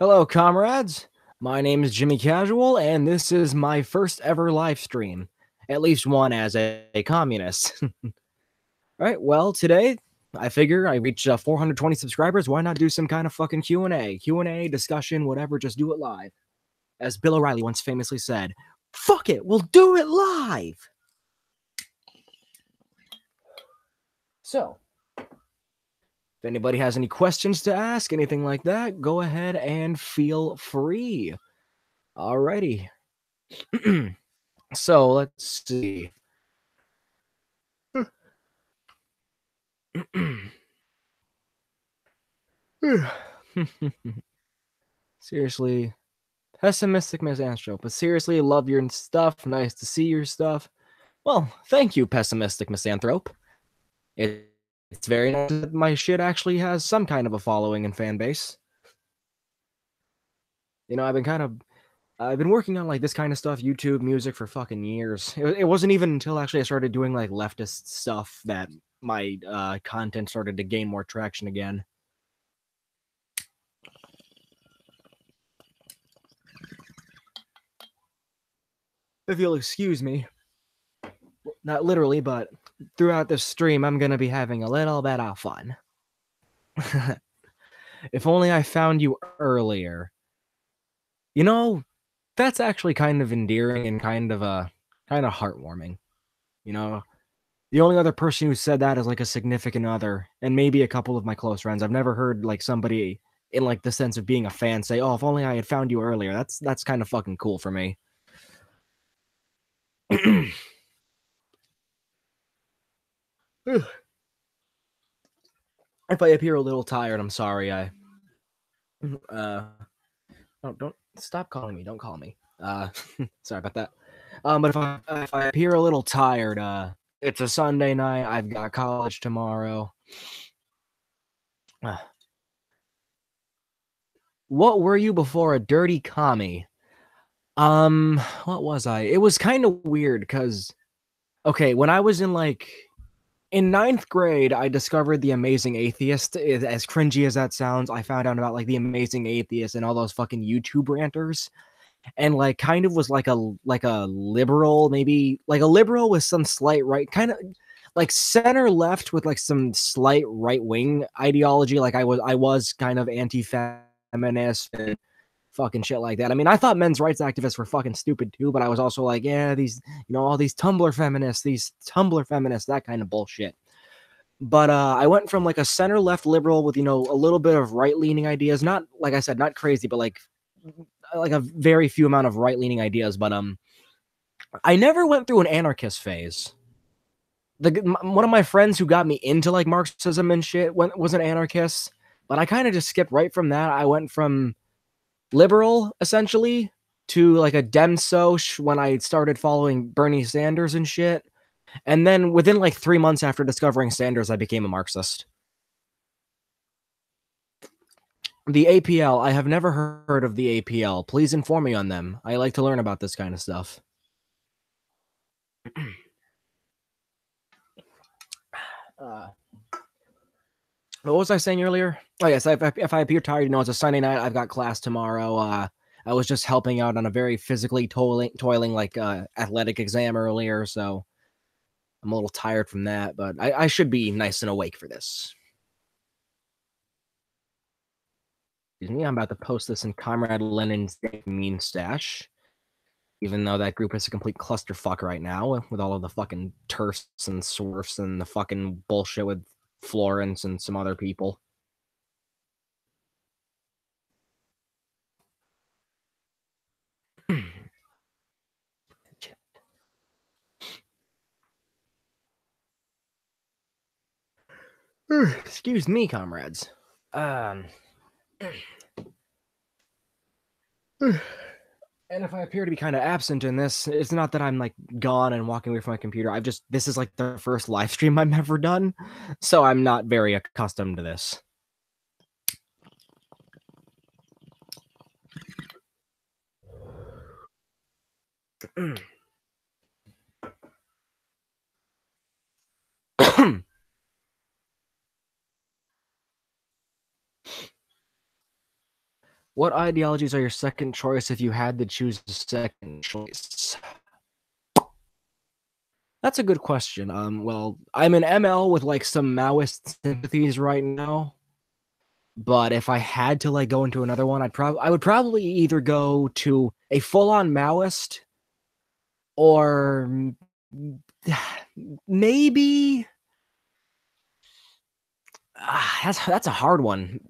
Hello, comrades. My name is Jymee Casual, and this is my first ever live stream. At least one as a communist. Alright, well, today, I figure I reached 420 subscribers. Why not do some kind of fucking Q&A? Q&A, discussion, whatever, just do it live. As Bill O'Reilly once famously said, fuck it, we'll do it live! So, if anybody has any questions to ask, anything like that, go ahead and feel free. Alrighty. So, let's see. Seriously, pessimistic misanthrope, but seriously, love your stuff. Nice to see your stuff. Well, thank you, pessimistic misanthrope. It's very nice that my shit actually has some kind of a following and fan base. You know, I've been working on like this kind of stuff, YouTube music, for fucking years. It wasn't even until actually I started doing like leftist stuff that my content started to gain more traction again. If you'll excuse me, not literally, but throughout this stream, I'm gonna be having a little bit of fun. If only I found you earlier. You know, that's actually kind of endearing and kind of heartwarming. You know, the only other person who said that is like a significant other and maybe a couple of my close friends. I've never heard like somebody in like the sense of being a fan say, "Oh, if only I had found you earlier." That's kind of fucking cool for me. If I appear a little tired, I'm sorry. Don't stop calling me. Don't call me. Sorry about that. But if I appear a little tired, it's a Sunday night. I've got college tomorrow. What were you before a dirty commie? What was I? It was kind of weird because, okay, when I was in ninth grade, I discovered The Amazing Atheist. As cringy as that sounds, I found out about like The Amazing Atheist and all those fucking YouTube ranters. And like kind of was like a liberal, maybe like a liberal with some slight right, kind of like center left with like some slight right wing ideology. Like I was kind of anti-feminist and fucking shit like that. I mean, I thought men's rights activists were fucking stupid too, but I was also like, yeah, these, you know, all these Tumblr feminists, that kind of bullshit. But I went from like a center left liberal with, you know, a little bit of right leaning ideas, not like I said, not crazy, but like a very few amount of right leaning ideas. But I never went through an anarchist phase. One of my friends who got me into like Marxism and shit was an anarchist, but I kind of just skipped right from that. I went from liberal essentially to like a Demsoch when I started following Bernie Sanders and shit. And then within like 3 months after discovering Sanders, I became a Marxist. The APL, I have never heard of the APL. Please inform me on them. I like to learn about this kind of stuff. What was I saying earlier? Oh, yes, if I appear tired, you know, it's a Sunday night. I've got class tomorrow. I was just helping out on a very physically toiling like athletic exam earlier, so I'm a little tired from that, but I should be nice and awake for this. Excuse me, I'm about to post this in Comrade Lenin's meme stash, even though that group is a complete clusterfuck right now with all of the fucking turfs and swerfs and the fucking bullshit with Florence and some other people. Excuse me, comrades. And if I appear to be kind of absent in this, it's not that I'm like gone and walking away from my computer. This is like the first live stream I've ever done, so I'm not very accustomed to this. What ideologies are your second choice if you had to choose a second choice? That's a good question. Well, I'm an ML with like some Maoist sympathies right now, but if I had to like go into another one, I would probably either go to a full-on Maoist or maybe that's a hard one.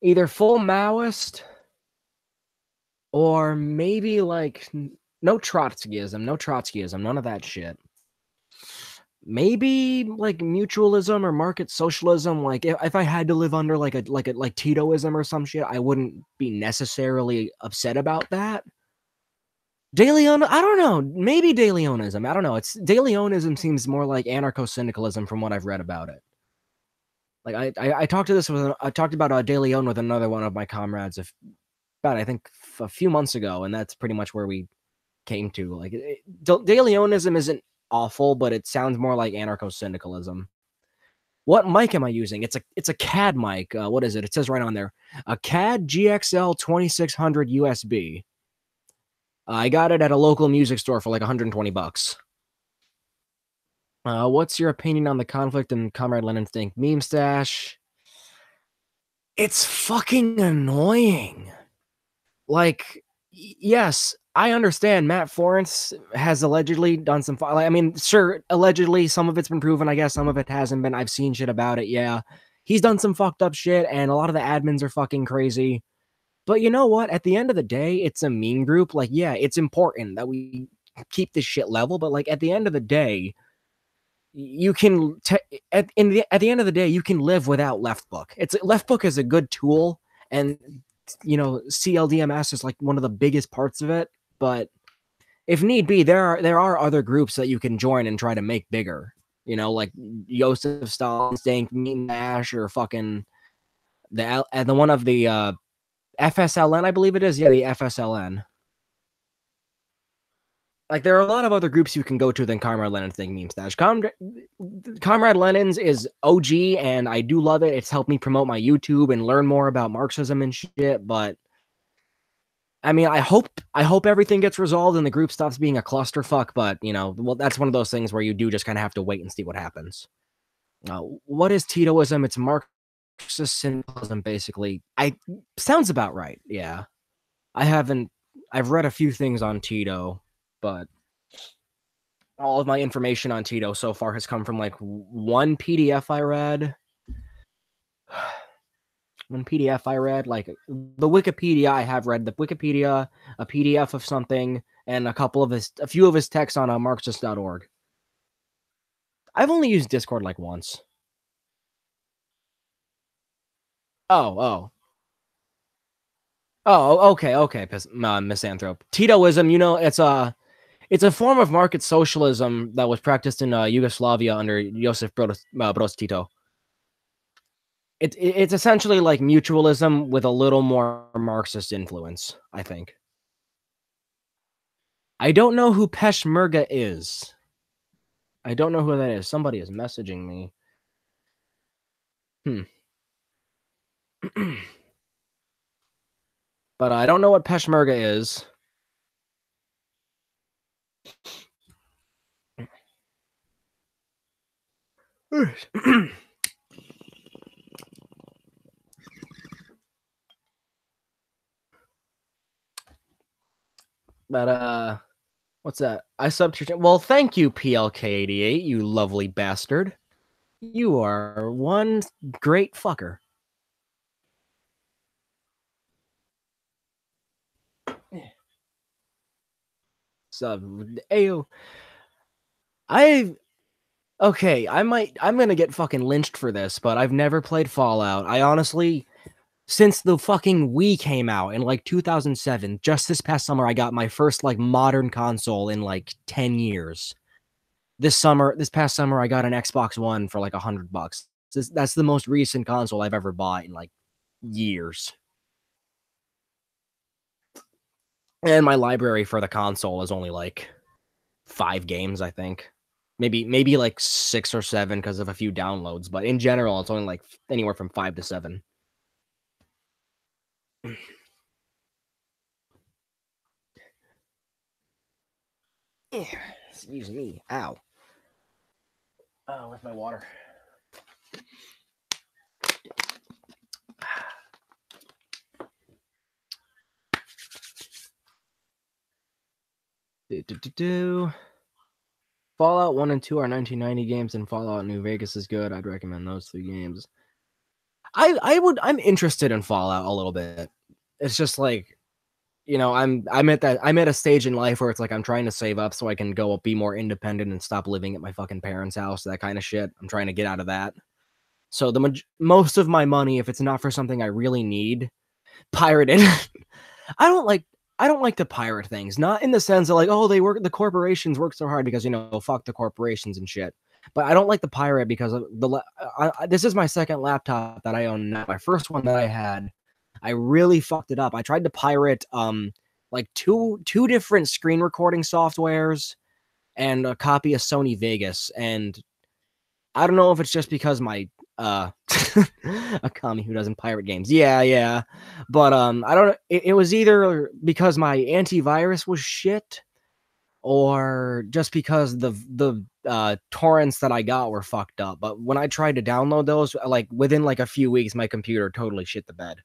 Either full Maoist or maybe like no Trotskyism, none of that shit. Maybe like mutualism or market socialism. Like if I had to live under like Titoism or some shit, I wouldn't be necessarily upset about that. De Leon, I don't know. Maybe De Leonism. I don't know. It's De Leonism seems more like anarcho-syndicalism from what I've read about it. Like I talked about De Leon with another one of my comrades about I think a few months ago, and that's pretty much where we came to. Like De Leonism isn't awful, but it sounds more like anarcho-syndicalism. What mic am I using? It's a CAD mic. What is it? It says right on there, a CAD GXL 2600 USB. I got it at a local music store for like 120 bucks. What's your opinion on the conflict in Comrade Lenin's Think meme stash? It's fucking annoying. Like, yes, I understand Matt Florence has allegedly done some. I mean, sure, allegedly, some of it's been proven. I guess some of it hasn't been. I've seen shit about it. Yeah, he's done some fucked up shit, and a lot of the admins are fucking crazy. But you know what? At the end of the day, it's a meme group. Like, yeah, it's important that we keep this shit level. But like, at the end of the day, you can at the end of the day, you can live without Leftbook. Leftbook is a good tool, and CLDMS is like one of the biggest parts of it. But if need be, there are other groups that you can join and try to make bigger. Like Joseph Stalin's Dank Meme Dash or fucking the one of the FSLN, I believe it is. Yeah, the FSLN. Like, there are a lot of other groups you can go to than Comrade Lenin's Think Meme Stash. Comrade Lenin's is OG, and I do love it. It's helped me promote my YouTube and learn more about Marxism and shit. But I mean, I hope everything gets resolved and the group stops being a clusterfuck. But well, that's one of those things where you do just kind of have to wait and see what happens. What is Titoism? It's Marxist symbolism, basically. Sounds about right. Yeah, I've read a few things on Tito, but all of my information on Tito so far has come from like one PDF I read. Like the Wikipedia I have read, the Wikipedia, a PDF of something, and a few of his texts on Marxist.org. I've only used Discord like once. Oh, okay, misanthrope. Titoism, it's a form of market socialism that was practiced in Yugoslavia under Josip Broz Tito. It's essentially like mutualism with a little more Marxist influence, I think. I don't know who Peshmerga is. I don't know who that is. Somebody is messaging me. But I don't know what Peshmerga is. But what's that? I subbed to your. Well, thank you, PLK88, you lovely bastard. You are one great fucker. Sub Ayo. I'm gonna get fucking lynched for this, but I've never played Fallout. I honestly, since the fucking Wii came out in like 2007, just this past summer, I got my first like modern console in like 10 years. This past summer, I got an Xbox One for like $100. That's the most recent console I've ever bought in like years. And my library for the console is only like 5 games, I think. Maybe like 6 or 7 because of a few downloads, but in general, it's only like anywhere from 5 to 7. Excuse me. Ow. Oh, where's my water? Fallout 1 and 2 are 1990 games, and Fallout New Vegas is good. I'd recommend those 3 games. I'm interested in Fallout a little bit. It's just like, you know, I'm at a stage in life where it's like I'm trying to save up so I can go be more independent and stop living at my fucking parents' house, that kind of shit. I'm trying to get out of that. So most of my money, if it's not for something I really need, pirated. I don't like I don't like to pirate things. Not in the sense of like, oh, the corporations work so hard because, you know, fuck the corporations and shit. But I don't like the pirate because of this is my second laptop that I own now. My first one that I had, I really fucked it up. I tried to pirate like two different screen recording softwares and a copy of Sony Vegas, and I don't know if it's just because my a commie who doesn't pirate games. Yeah. But I don't know. It was either because my antivirus was shit or just because the torrents that I got were fucked up. But when I tried to download those, like within like a few weeks, my computer totally shit the bed.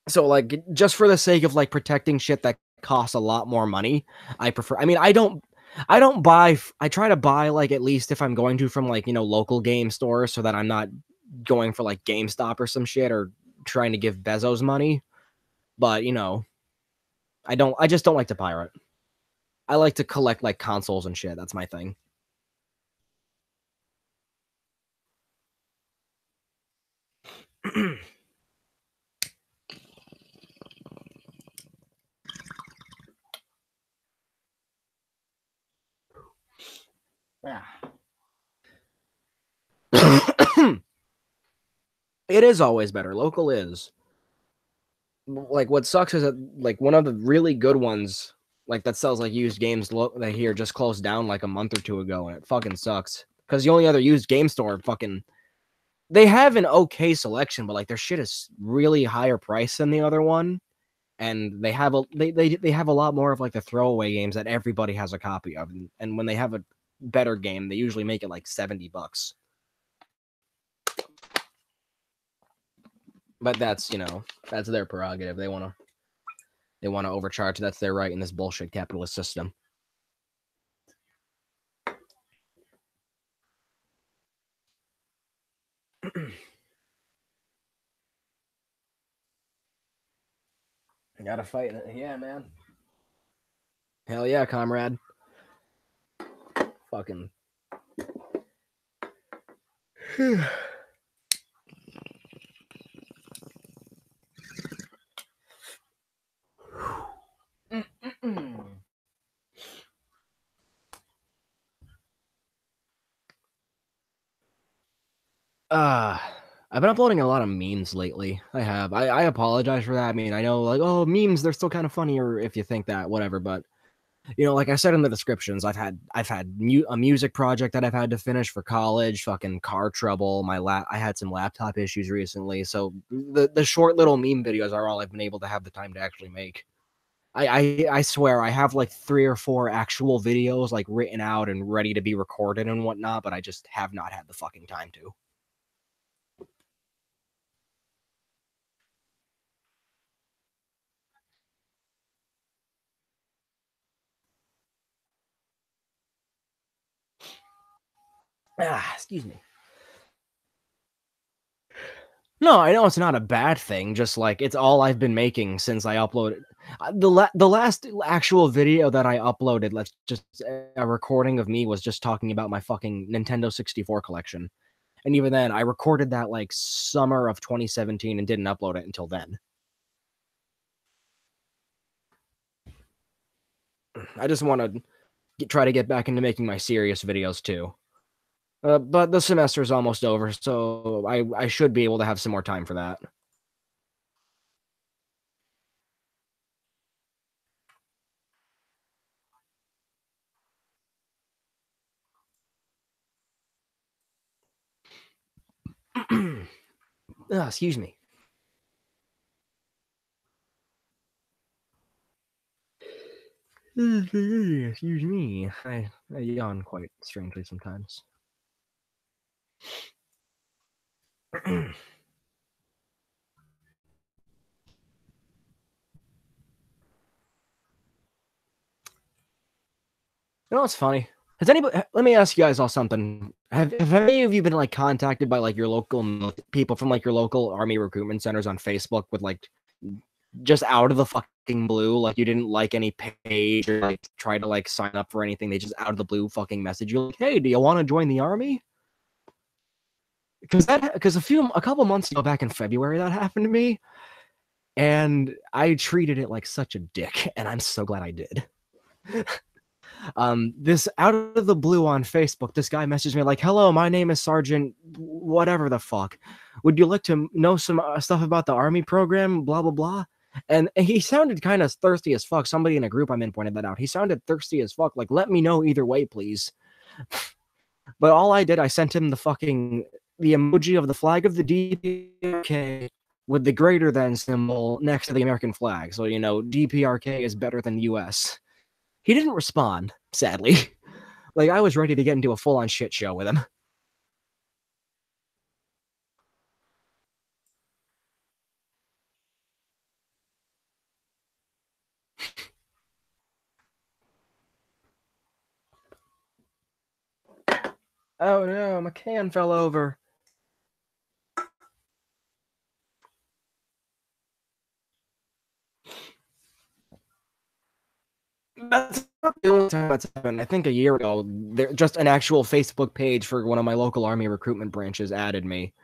So like just for the sake of like protecting shit that costs a lot more money, I prefer. I mean, I don't buy. I try to buy like at least if I'm going to from like, you know, local game stores so that I'm not going for like GameStop or some shit or trying to give Bezos money. But you know, I just don't like to pirate. I like to collect like consoles and shit. That's my thing. Yeah. It is always better. Local is. Like what sucks is that like one of the really good ones like that sells like used games that here just closed down like a month or two ago, and it fucking sucks because the only other used game store fucking they have an okay selection, but like their shit is really higher price than the other one, and they have a lot more of like the throwaway games that everybody has a copy of, and when they have a better game they usually make it like $70. But that's, you know, that's their prerogative. They want to overcharge. That's their right in this bullshit capitalist system. Gotta fight. Yeah, man. Hell yeah, comrade. Fucking. uh I've been uploading a lot of memes lately. I have. I apologize for that. I mean, I know like, oh, memes, they're still kind of funny, or if you think that, whatever, but you know, like I said in the descriptions, I've had a music project that I've had to finish for college, fucking car trouble, I had some laptop issues recently, so the short little meme videos are all I've been able to have the time to actually make. I swear I have like 3 or 4 actual videos like written out and ready to be recorded and whatnot, but I just have not had the fucking time to. Excuse me. No, I know it's not a bad thing, just like it's all I've been making since I uploaded. The last actual video that I uploaded, let's just a recording of me was just talking about my fucking Nintendo 64 collection. And even then, I recorded that like summer of 2017 and didn't upload it until then. I just want to try to get back into making my serious videos too. But the semester is almost over, so I should be able to have some more time for that. Excuse me. Excuse me. I yawn quite strangely sometimes. You know what's funny? Has anybody? Let me ask you guys all something. Have any of you been like contacted by like your local people from like your local army recruitment centers on Facebook with like just out of the fucking blue, like you didn't like any page or like try to like sign up for anything? They just out of the blue fucking message you like, "Hey, do you want to join the army?" Because a couple months ago, back in February, that happened to me, and I treated it like such a dick, and I'm so glad I did. This out of the blue on Facebook, this guy messaged me like, "Hello, my name is Sergeant whatever the fuck. Would you like to know some stuff about the army program? Blah blah blah." And he sounded kind of thirsty as fuck. Somebody in a group I'm in pointed that out. He sounded thirsty as fuck. Like, let me know either way, please. But all I did, I sent him the emoji of the flag of the DPRK with the greater than symbol next to the American flag. So, you know, DPRK is better than US. He didn't respond, sadly. Like, I was ready to get into a full-on shit show with him. Oh no, my can fell over. That's not the only time that's happened. I think a year ago, just an actual Facebook page for one of my local army recruitment branches added me.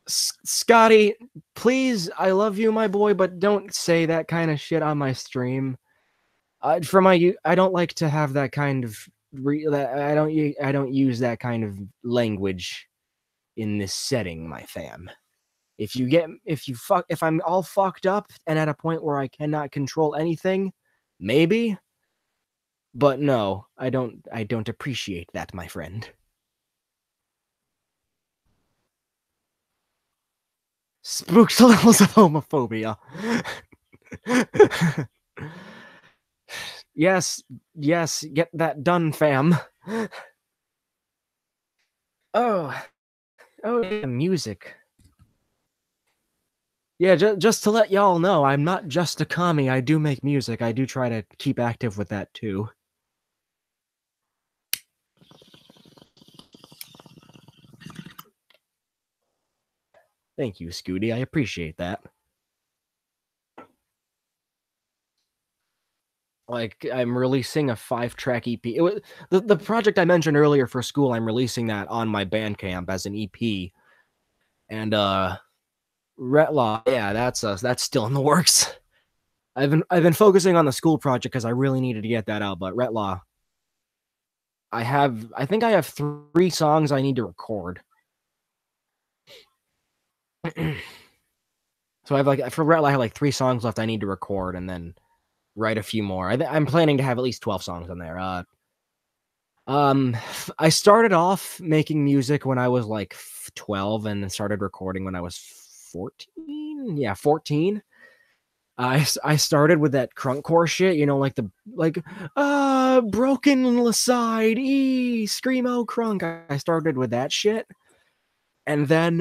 Scotty, please, I love you, my boy, but don't say that kind of shit on my stream. I don't like to have that kind of I don't use that kind of language in this setting, my fam. If I'm all fucked up and at a point where I cannot control anything, maybe. But no, I don't appreciate that, my friend. Spooks levels of homophobia. Yes, get that done, fam. Oh, yeah, music. Yeah, just to let y'all know, I'm not just a commie. I do make music. I do try to keep active with that too. Thank you, Scooty. I appreciate that. Like, I'm releasing a 5-track EP. It was the project I mentioned earlier for school. I'm releasing that on my Bandcamp as an EP. And Retlaw, yeah, that's still in the works. I've been focusing on the school project because I really needed to get that out. But Retlaw, I think I have 3 songs I need to record. So I have like for Retlaw, I have like 3 songs left I need to record, and then write a few more. I'm planning to have at least 12 songs on there. I started off making music when I was like 12 and then started recording when I was 14. Yeah, 14. I started with that crunkcore shit, you know, like broken side screamo crunk. I started with that shit. And then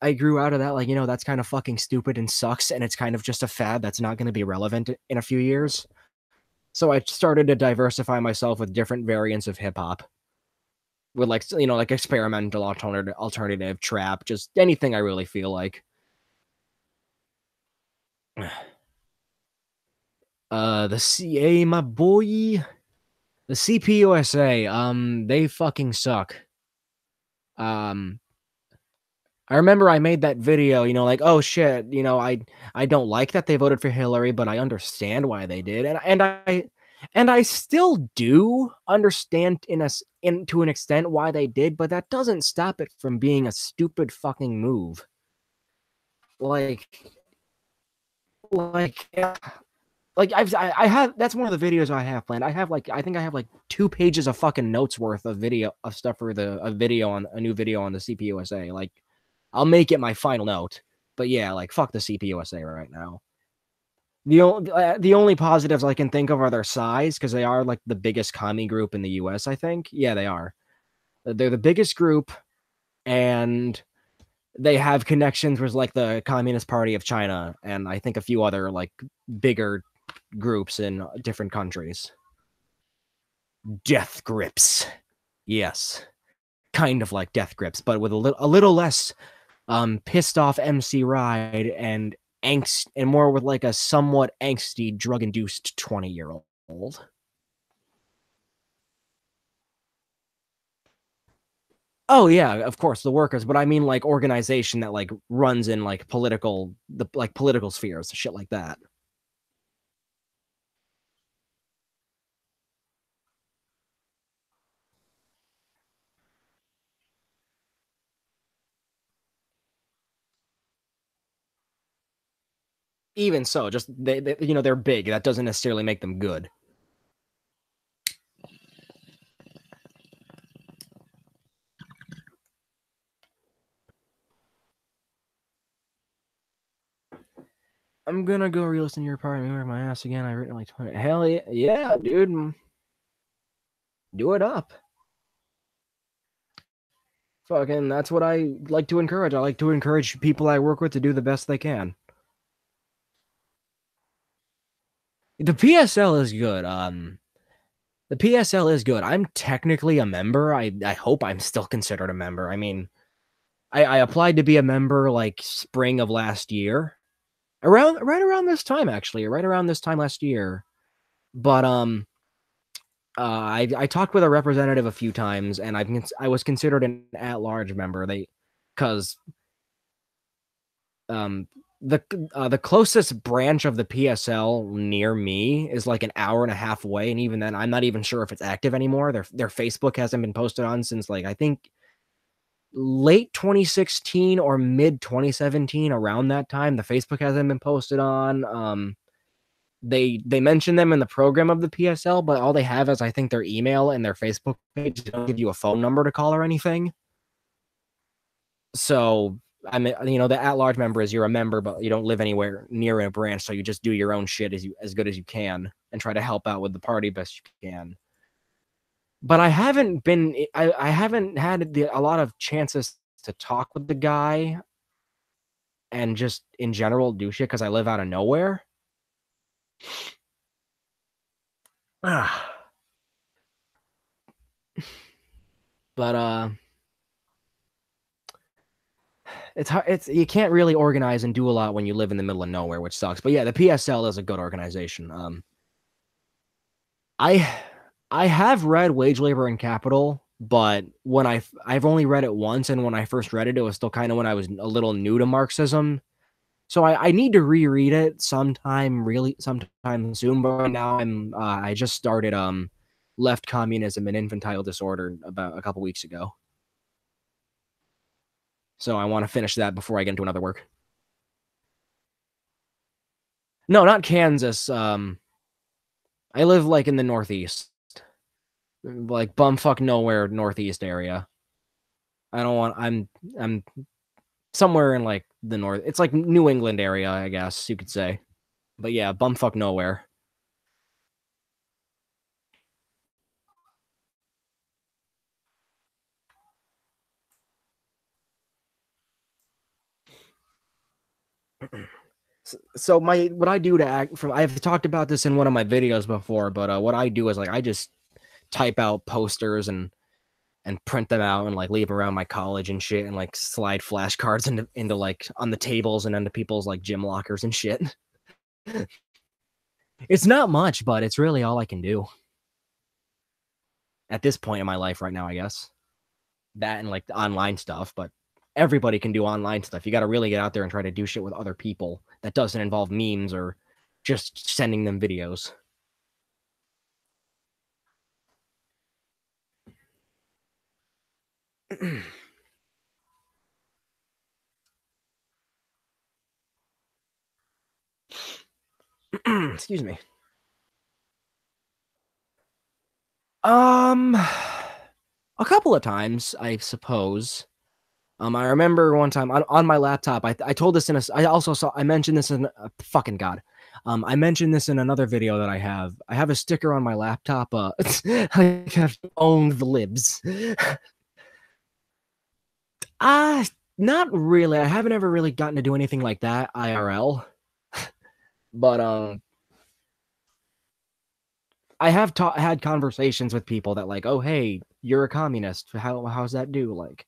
I grew out of that, like, you know, that's kind of fucking stupid and sucks, and it's kind of just a fad that's not going to be relevant in a few years. So I started to diversify myself with different variants of hip hop, with like, you know, like experimental alternative trap, just anything I really feel like. The CA, my boy, the CPUSA, they fucking suck. Um, I remember I made that video, you know, like, oh shit, you know, I don't like that they voted for Hillary, but I understand why they did, and I still do understand to an extent why they did, but that doesn't stop it from being a stupid fucking move. Like, yeah. Like I have that's one of the videos I have planned. I think I have like 2 pages of fucking notes worth of video of stuff for a new video on the CPUSA. Like I'll make it my final note. But yeah, like fuck the CPUSA right now. The only positives I can think of are their size because they are like the biggest commie group in the US, I think. Yeah, they are. They're the biggest group and they have connections with like the Communist Party of China and I think a few other like bigger groups in different countries. Death grips. Yes. Kind of like death grips, but with a little less pissed off MC Ride and angst and more with like a somewhat angsty drug induced 20-year old. Oh yeah, of course, the workers, but I mean like organization that like runs in like political spheres, shit like that. Even so, just they're big. That doesn't necessarily make them good. I'm gonna go re-listen to your part and my ass again. I've written like 20. Hell yeah, yeah, dude. Do it up. Fucking, that's what I like to encourage. I like to encourage people I work with to do the best they can. The PSL is good. The PSL is good. I'm technically a member. I hope I'm still considered a member. I mean, I applied to be a member like spring of last year, right around this time actually, right around this time last year. But I talked with a representative a few times, and I was considered an at-large member. Because um the closest branch of the PSL near me is like an hour and a half away, and even then, I'm not even sure if it's active anymore. Their Facebook hasn't been posted on since like I think late 2016 or mid 2017. Around that time, the Facebook hasn't been posted on. They mention them in the program of the PSL, but all they have is I think their email and their Facebook page. They don't give you a phone number to call or anything. So I mean, the at-large member is you're a member, but you don't live anywhere near a branch, so you just do your own shit as good as you can and try to help out with the party best you can. But I haven't had a lot of chances to talk with the guy and just in general do shit because I live out of nowhere. But it's hard. It's you can't really organize and do a lot when you live in the middle of nowhere, which sucks. But yeah, the PSL is a good organization. I I have read Wage Labor and Capital, but I've only read it once, and when I first read it, it was still kind of when I was a little new to Marxism. So I need to reread it sometime soon. But right now I just started Left Communism and Infantile Disorder about a couple weeks ago. So I want to finish that before I get into another work. No, not Kansas. I live like in the Northeast, like bumfuck nowhere Northeast area. I don't want. I'm somewhere in like the north. It's like New England area, I guess you could say. But yeah, bumfuck nowhere. So my what I do to act from I've talked about this in one of my videos before, but what I do is like I just type out posters and print them out and like leave around my college and shit and like slide flashcards into like on the tables and into people's like gym lockers and shit. It's not much, but it's really all I can do at this point in my life right now, I guess. That and like the online stuff, but everybody can do online stuff. You got to really get out there and try to do shit with other people that doesn't involve memes or just sending them videos. Excuse me. A couple of times, I suppose. I remember one time on my laptop. I told this in a. I also saw. I mentioned this in fucking god. I mentioned this in another video that I have. I have a sticker on my laptop. I have owned the libs. Not really. I haven't ever really gotten to do anything like that IRL. But I have had conversations with people that like, oh hey, you're a communist. How's that do? Like,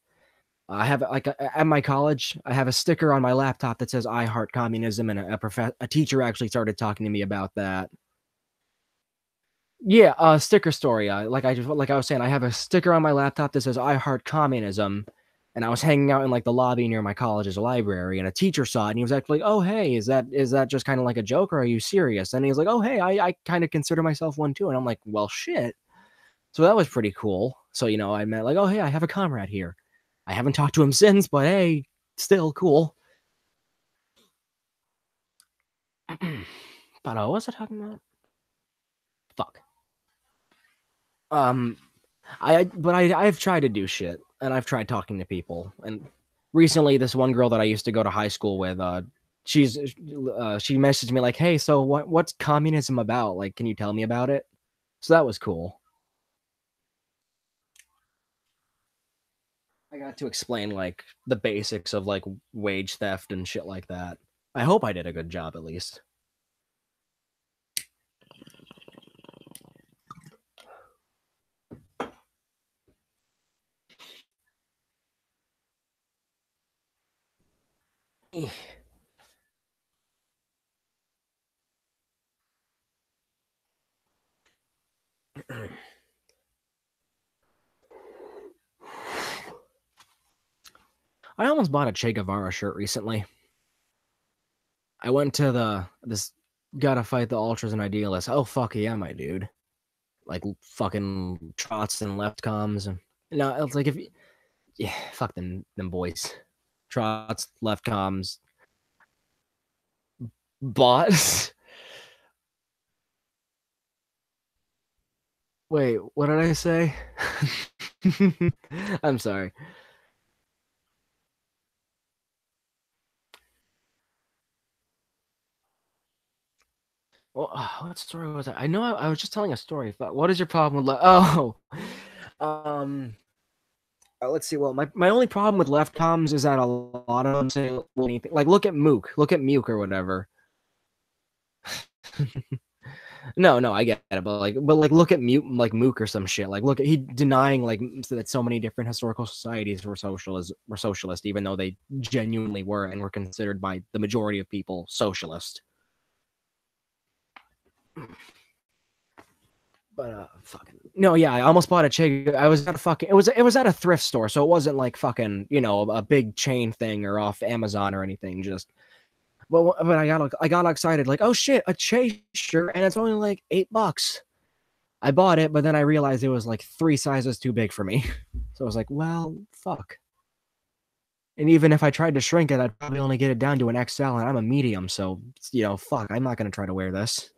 I have like at my college, I have a sticker on my laptop that says "I heart communism," and a teacher actually started talking to me about that. Yeah, sticker story. Like I was saying, I have a sticker on my laptop that says "I heart communism," and I was hanging out in like the lobby near my college's library, and a teacher saw it, and he was actually like, "Oh, hey, is that just kind of like a joke, or are you serious?" And he was like, "Oh, hey, I kind of consider myself one too," and I'm like, "Well, shit." So that was pretty cool. So I met like, "Oh, hey, I have a comrade here." I haven't talked to him since, but hey, still cool. But what was I talking about? Fuck. Um, I've tried to do shit, and I've tried talking to people, and recently this one girl that I used to go to high school with, she messaged me like, "Hey, so what's communism about? Like, can you tell me about it?" So that was cool. I got to explain like the basics of like wage theft and shit like that. I hope I did a good job at least. I almost bought a Che Guevara shirt recently. I went to this gotta fight the ultras and idealists. Oh fuck yeah, my dude. Like fucking trots and left comms and no, it's like if yeah, fuck them boys. Trots, left comms, bots. Wait, what did I say? I'm sorry. Well, what story was that? I know I was just telling a story. But what is your problem with um let's see. Well, my only problem with left comms is that a lot of them say anything. Like look at Mook or whatever. No, I get it, but look at Mook or some shit. Like, look at he denying like that so many different historical societies were socialist, even though they genuinely were and were considered by the majority of people socialist. But fucking no, yeah, I almost bought a Che. I was at a fucking it was at a thrift store, so it wasn't like fucking a big chain thing or off Amazon or anything. Just but I got excited like, oh shit, a Che shirt, and it's only like $8. I bought it, but then I realized it was like 3 sizes too big for me. So I was like, well, fuck. And even if I tried to shrink it, I'd probably only get it down to an XL, and I'm a medium, so fuck, I'm not gonna try to wear this.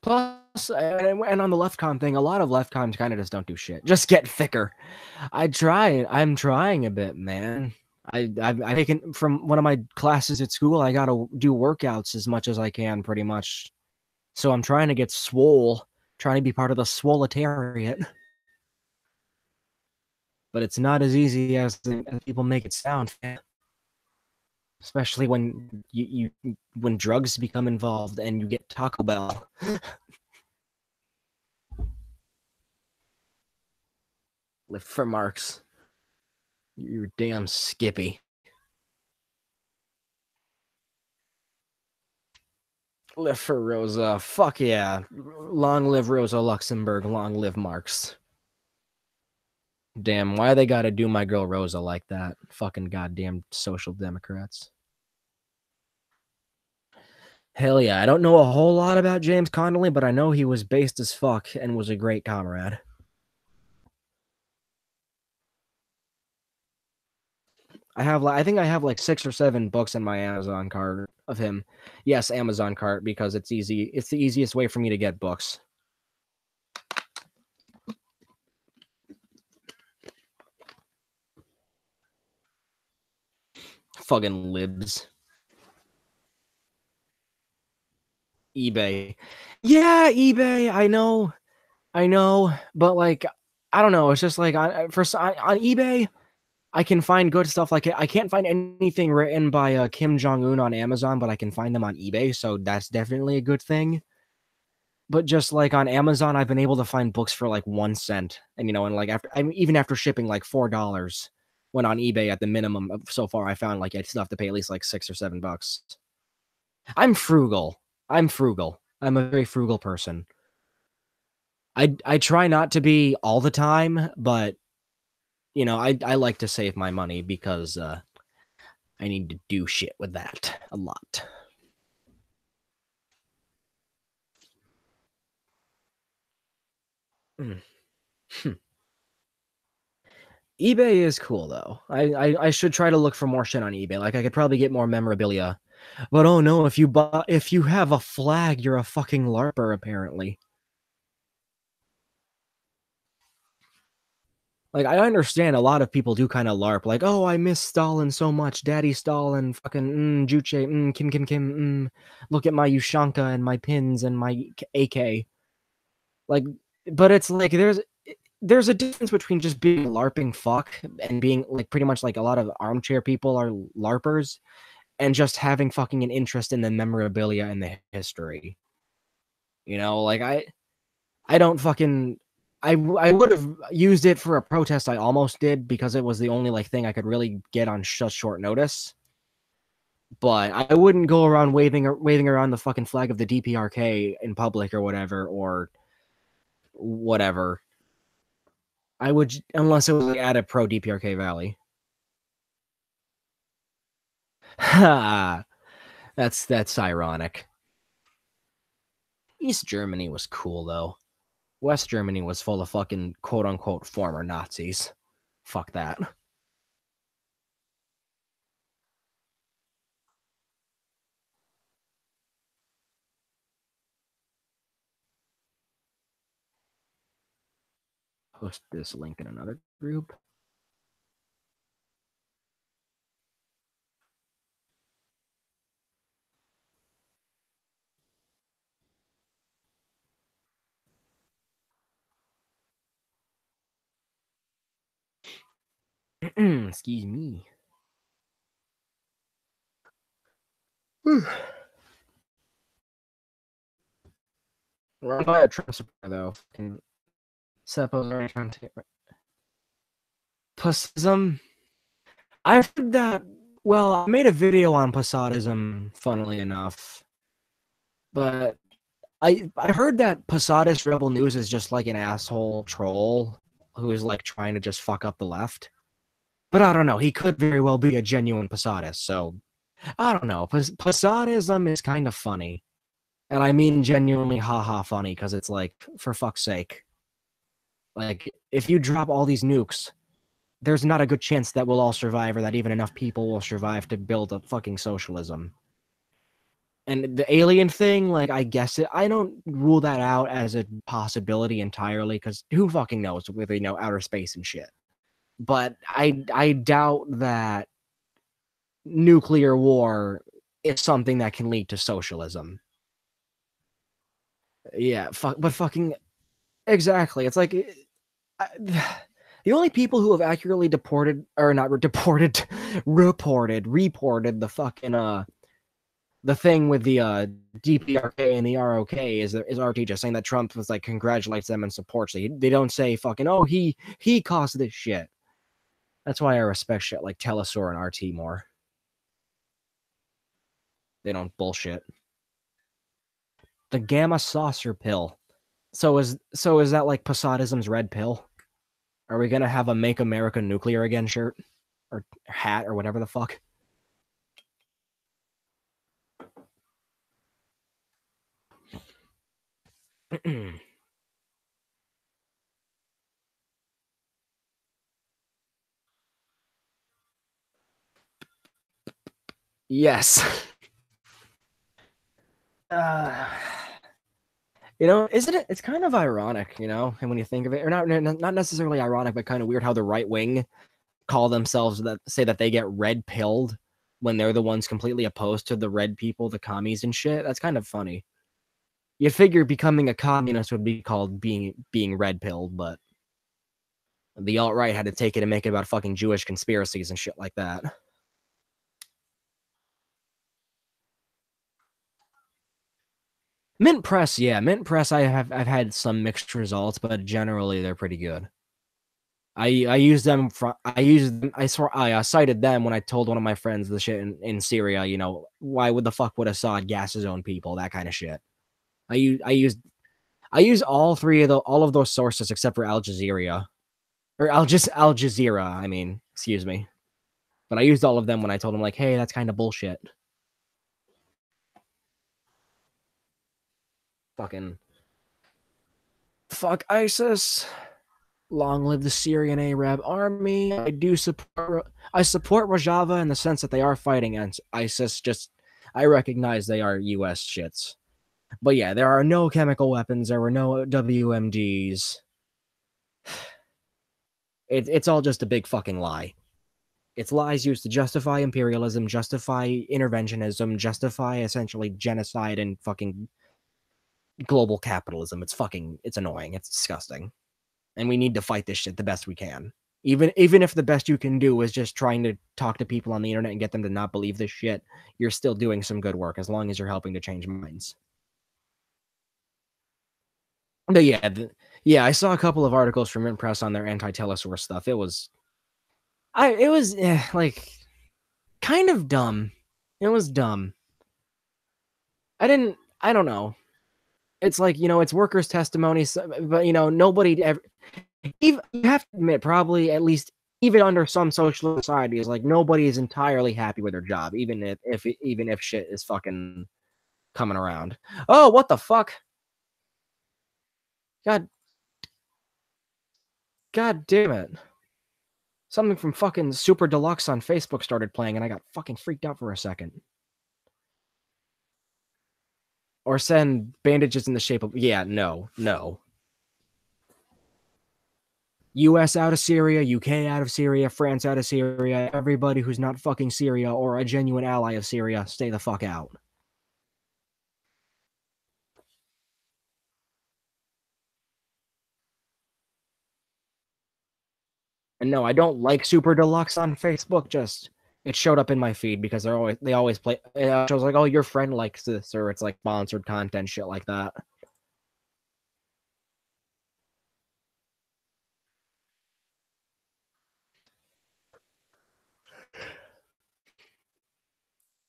Plus, and on the left com thing, a lot of left coms kind of just don't do shit. Just get thicker. I'm trying a bit, man. I've taken from one of my classes at school. I gotta do workouts as much as I can, pretty much. So I'm trying to get swole, trying to be part of the swoletariat. But it's not as easy as people make it sound. Especially when when drugs become involved and you get Taco Bell. Lift for marks. You're damn Skippy. Lift for Rosa. Fuck yeah. Long live Rosa Luxemburg. Long live Marx. Damn, why they gotta do my girl Rosa like that? Fucking goddamn social democrats. Hell yeah. I don't know a whole lot about James Connolly, but I know he was based as fuck and was a great comrade. I think I have like 6 or 7 books in my Amazon cart of him. Yes, Amazon cart because it's easy. It's the easiest way for me to get books. Fucking libs. eBay. Yeah, eBay. I know, but like, I don't know. It's just like on eBay, I can find good stuff. Like I can't find anything written by Kim Jong Un on Amazon, but I can find them on eBay, so that's definitely a good thing. But just like on Amazon, I've been able to find books for like 1 cent, and and like even after shipping like $4, when on eBay at the minimum so far, I found like I still have to pay at least like $6 or $7. I'm frugal. I'm frugal. I'm a very frugal person. I try not to be all the time, but I like to save my money because I need to do shit with that a lot. Mm. eBay is cool though. I should try to look for more shit on eBay. Like I could probably get more memorabilia. But oh no, if you have a flag, you're a fucking LARPer apparently. Like I understand a lot of people do kind of LARP, like, oh, I miss Stalin so much, Daddy Stalin, fucking Juche, Kim Kim Kim, look at my Ushanka and my pins and my AK. Like, but it's like there's a difference between just being LARPing fuck and being like pretty much like a lot of armchair people are LARPers and just having fucking an interest in the memorabilia and the history. Like I don't fucking I would have used it for a protest I almost did because it was the only like thing I could really get on such short notice. But I wouldn't go around waving around the fucking flag of the DPRK in public or whatever. I would unless it was like at a pro DPRK rally. Ha! That's ironic. East Germany was cool though. West Germany was full of fucking quote unquote former Nazis. Fuck that. Post this link in another group. Excuse me. Run by a Trump supporter though. Fucking Seppo's already trying to Pussism. I've heard that. Well, I made a video on Posadism, funnily enough, but I heard that Posadist Rebel News is just like an asshole troll who is like trying to just fuck up the left. But I don't know. He could very well be a genuine Posadist. So I don't know. Posadism is kind of funny, and I mean genuinely haha funny because it's like for fuck's sake. Like if you drop all these nukes, there's not a good chance that we'll all survive or that even enough people will survive to build a fucking socialism. And the alien thing, like I don't rule that out as a possibility entirely because who fucking knows with outer space and shit. But I doubt that nuclear war is something that can lead to socialism. Yeah, but fucking exactly. It's like the only people who have accurately deported or not deported, reported the fucking the thing with the DPRK and the ROK is RT just saying that Trump was like congratulates them and supports it. They don't say fucking he caused this shit. That's why I respect shit like Telesaur and RT more. They don't bullshit. The gamma saucer pill. So is that like Posadism's red pill? Are we gonna have a Make America Nuclear Again shirt or hat or whatever the fuck? Yes. uh, isn't it? It's kind of ironic, and when you think of it, or not necessarily ironic, but kind of weird how the right wing call themselves say that they get red pilled when they're the ones completely opposed to the red people, the commies and shit. That's kind of funny. You'd figure becoming a communist would be called being red pilled, but the alt-right had to take it and make it about fucking Jewish conspiracies and shit like that. Mint Press, yeah, Mint Press. I've had some mixed results, but generally they're pretty good. I use them for I cited them when I told one of my friends the shit in Syria. Why would the fuck would Assad gas his own people? That kind of shit. I use all of those sources except for Al Jazeera or Al Jazeera. I mean, excuse me, but I used all of them when I told him like, hey, that's kind of bullshit. Fucking fuck ISIS. Long live the Syrian Arab army. I support Rojava in the sense that they are fighting against ISIS. Just I recognize they are US shits. But yeah, there are no chemical weapons, there were no WMDs. It's all just a big fucking lie. It's lies used to justify imperialism, justify interventionism, justify essentially genocide and fucking global capitalism. It's annoying. It's disgusting. And we need to fight this shit the best we can. Even if the best you can do is just trying to talk to people on the internet and get them to not believe this shit, you're still doing some good work as long as you're helping to change minds. But yeah, I saw a couple of articles from Mint Press on their anti-Telesaurus stuff. It was like kind of dumb. It was dumb. I don't know. It's like, it's workers' testimony, but nobody ever. Even, you have to admit, probably at least even under some social societies, like nobody is entirely happy with their job, even if shit is fucking coming around. Oh, what the fuck? God damn it. Something from fucking Super Deluxe on Facebook started playing, and I got fucking freaked out for a second. Or send bandages in the shape of... Yeah, no. US out of Syria, UK out of Syria, France out of Syria, everybody who's not fucking Syria or a genuine ally of Syria, stay the fuck out. And no, I don't like Super Deluxe on Facebook, just it showed up in my feed because they always play. It shows like, oh, your friend likes this, or it's like sponsored content, shit like that.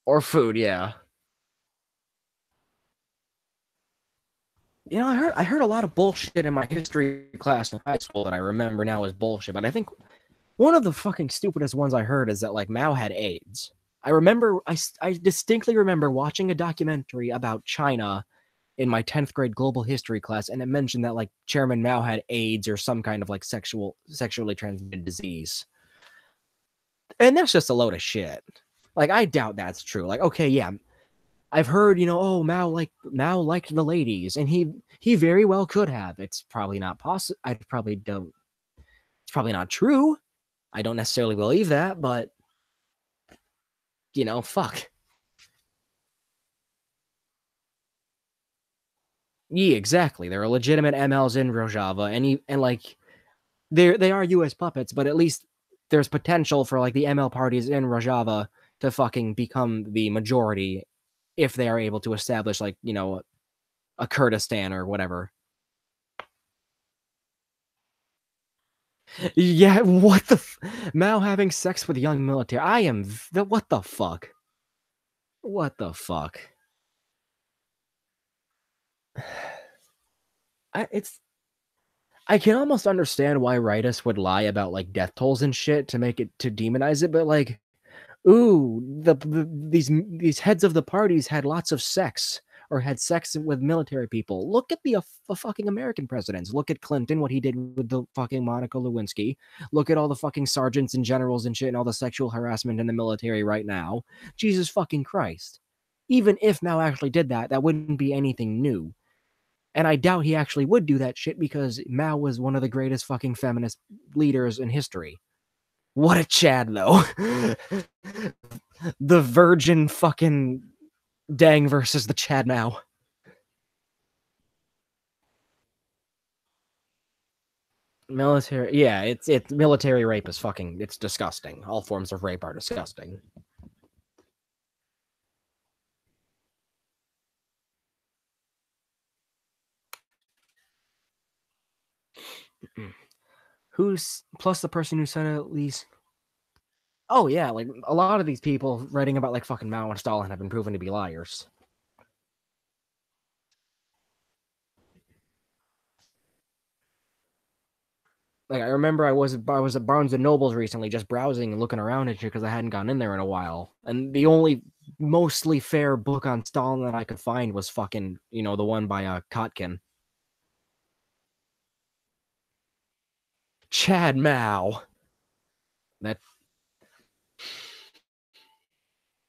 Or food, yeah. I heard a lot of bullshit in my history class in high school that I remember now as bullshit. But I think one of the fucking stupidest ones I heard is that like Mao had AIDS. I distinctly remember watching a documentary about China in my 10th grade global history class, and it mentioned that like Chairman Mao had AIDS or some kind of like sexually transmitted disease. And that's just a load of shit. Like, I doubt that's true. Like, okay, yeah, I've heard, oh, Mao liked the ladies, and he very well could have. It's probably not possible. I probably don't. It's probably not true. I don't necessarily believe that, but fuck. Yeah, exactly. There are legitimate MLs in Rojava, and like they are U.S. puppets, but at least there's potential for like the ML parties in Rojava to fucking become the majority if they are able to establish like a Kurdistan or whatever. Yeah, what the Mao having sex with young military? What the fuck? What the fuck? I can almost understand why rightists would lie about like death tolls and shit to make it to demonize it, but like, ooh, these heads of the parties had lots of sex. or had sex with military people. Look at the fucking American presidents. Look at Clinton, what he did with the fucking Monica Lewinsky. Look at all the fucking sergeants and generals and shit and all the sexual harassment in the military right now. Jesus fucking Christ. Even if Mao actually did that, that wouldn't be anything new. And I doubt he actually would do that shit because Mao was one of the greatest fucking feminist leaders in history. What a Chad, though. The virgin fucking Dang versus the Chad Mao. Military, yeah, it's military rape is fucking, it's disgusting. All forms of rape are disgusting. Who's plus the person who said it at least? Oh yeah, like a lot of these people writing about like fucking Mao and Stalin have been proven to be liars. Like I remember I was at Barnes and Nobles recently, just browsing and looking around at shit because I hadn't gone in there in a while. And the only mostly fair book on Stalin that I could find was fucking the one by Kotkin. Chad Mao. That.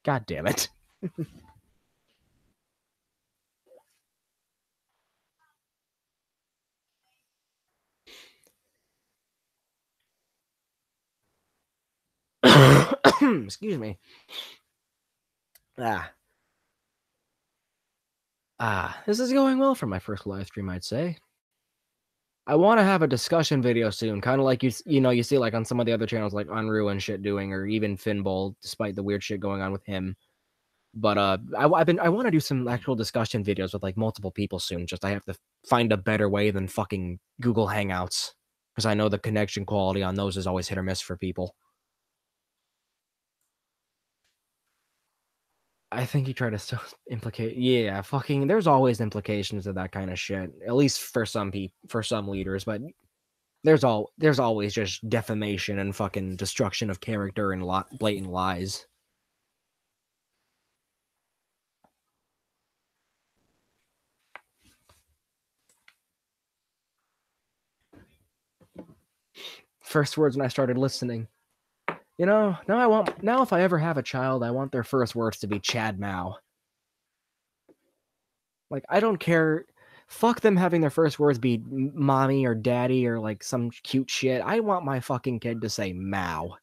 God damn it. Excuse me. Ah. This is going well for my first live stream, I'd say. I want to have a discussion video soon, kind of like you see like on some of the other channels like Unruh and shit doing, or even Finball, despite the weird shit going on with him. But I want to do some actual discussion videos with like multiple people soon. Just I have to find a better way than fucking Google Hangouts because I know the connection quality on those is always hit or miss for people. I think he tried to still implicate. Yeah, fucking. There's always implications of that kind of shit. At least for some people, for some leaders, but there's always just defamation and fucking destruction of character and blatant lies. First words when I started listening. Now if I ever have a child, I want their first words to be Chad Mao. Like I don't care. Fuck them having their first words be mommy or daddy or like some cute shit. I want my fucking kid to say Mao.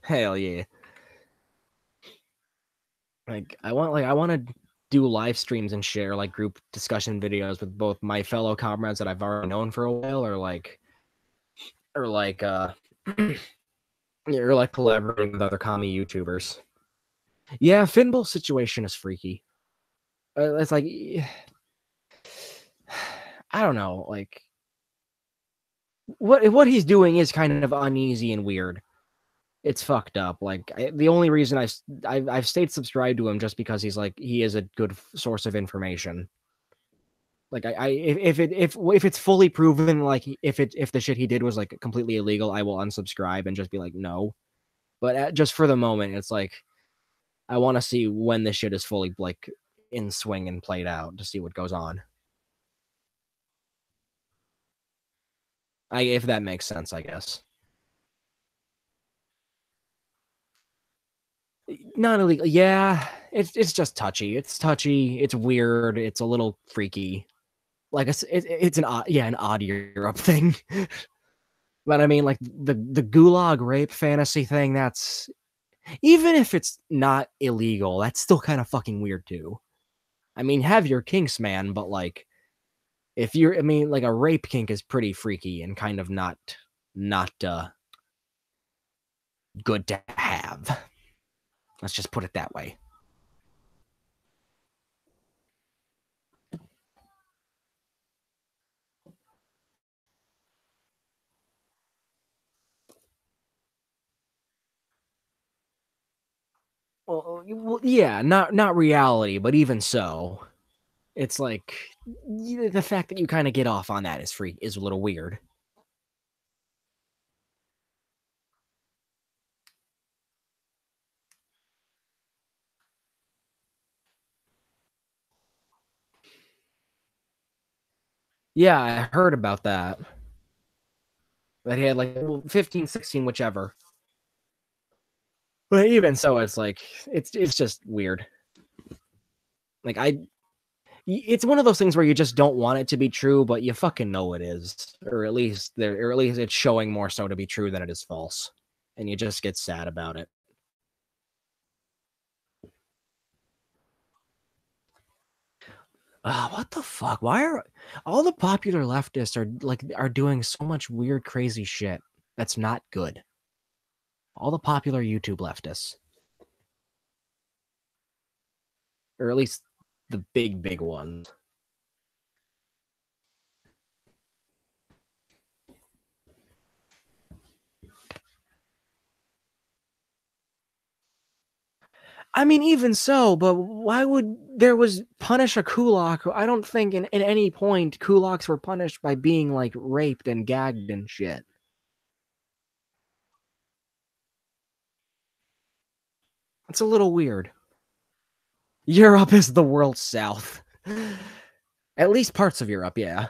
Hell yeah. I want to do live streams and share like group discussion videos with both my fellow comrades that I've already known for a while or like or like collaborating with other commie YouTubers. Yeah, Finball's situation is freaky. It's like I don't know, like what he's doing is kind of uneasy and weird. It's fucked up. Like the only reason I've stayed subscribed to him just because he is a good source of information. Like if it's fully proven, like if the shit he did was like completely illegal, I will unsubscribe and just be like no. But just for the moment, it's like I want to see when this shit is fully like in swing and played out to see what goes on. If that makes sense, I guess. Not illegal. Yeah, it's just touchy. It's touchy. It's weird. It's a little freaky. Like it's an odd Europe thing. But I mean, like the gulag rape fantasy thing. That's even if it's not illegal, that's still kind of fucking weird too. I mean, have your kinks, man, but like if you're, I mean, like a rape kink is pretty freaky and kind of not good to have. Let's just put it that way. Well, yeah, not reality, but even so. It's like the fact that you kind of get off on that is a little weird. Yeah, I heard about that. That he had like 15, 16, whichever. But even so, it's like it's just weird. Like it's one of those things where you just don't want it to be true, but you fucking know it is, or at least it's showing more so to be true than it is false, and you just get sad about it. What the fuck? Why are all the popular leftists are doing so much weird, crazy shit that's not good? All the popular YouTube leftists, or at least the big ones. I mean, even so, but why would there was punish a kulak? I don't think in any point kulaks were punished by being like raped and gagged and shit. It's a little weird. Europe is the world's south. At least parts of Europe, yeah.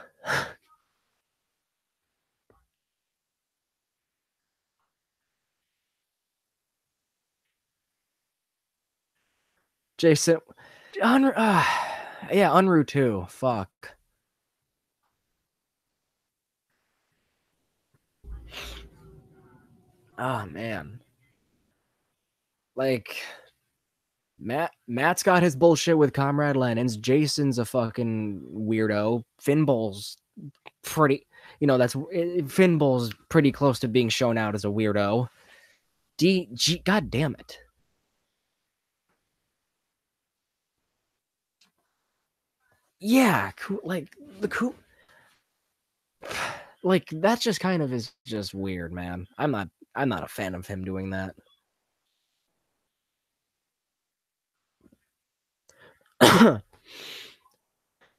Jason, yeah, Unruh too. Fuck. Oh man, like Matt's got his bullshit with Comrade Lenin's. Jason's a fucking weirdo. Finball's pretty, that's Finball's pretty close to being shown out as a weirdo. God damn it. Yeah, like the cool. Like that just kind of is just weird, man. I'm not a fan of him doing that.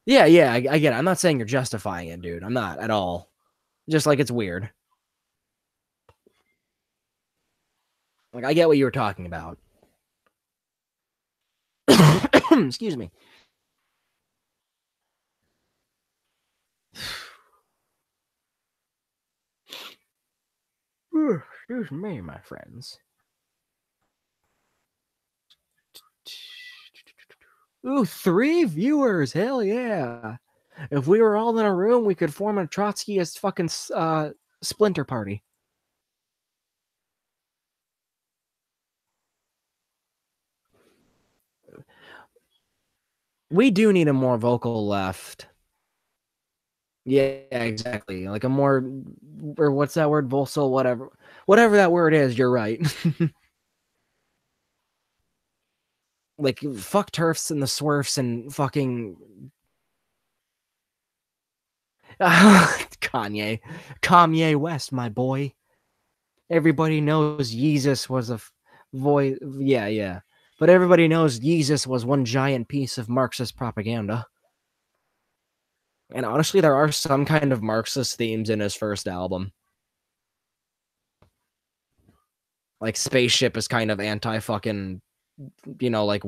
Yeah, I get it. I'm not saying you're justifying it, dude. I'm not at all. Just like it's weird. Like I get what you were talking about. Excuse me. Excuse me, my friends. Ooh, 3 viewers. Hell yeah. If we were all in a room, we could form a Trotskyist fucking splinter party. We do need a more vocal left. Yeah, exactly. Like a more, or what's that word? Vocal, whatever that word is. You're right. Like fuck turfs and the swerfs and fucking Kanye West, my boy. Everybody knows Yeezus was a voice. Yeah. But everybody knows Yeezus was one giant piece of Marxist propaganda. And honestly, there are some kind of Marxist themes in his first album. Like Spaceship is kind of anti-fucking, like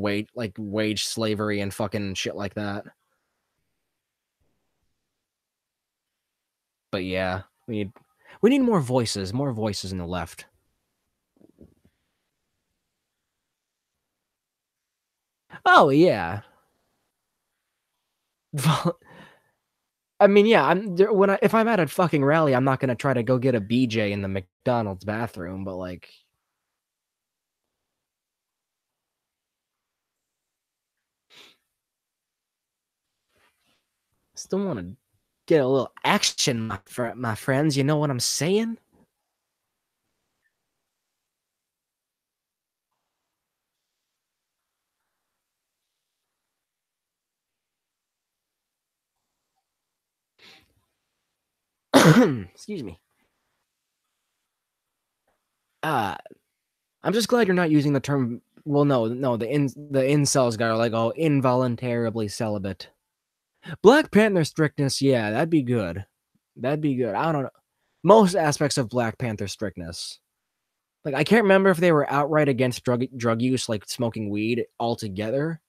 wage slavery and fucking shit like that. But yeah, we need more voices in the left. Oh yeah. I mean, yeah. If I'm at a fucking rally, I'm not gonna try to go get a BJ in the McDonald's bathroom. But like, still want to get a little action, my friends. You know what I'm saying? Excuse me. I'm just glad you're not using the term. Well, no, the incels guy are like, oh, involuntarily celibate. Black Panther strictness, yeah, that'd be good. That'd be good. I don't know. Most aspects of Black Panther strictness. Like, I can't remember if they were outright against drug use, like smoking weed altogether.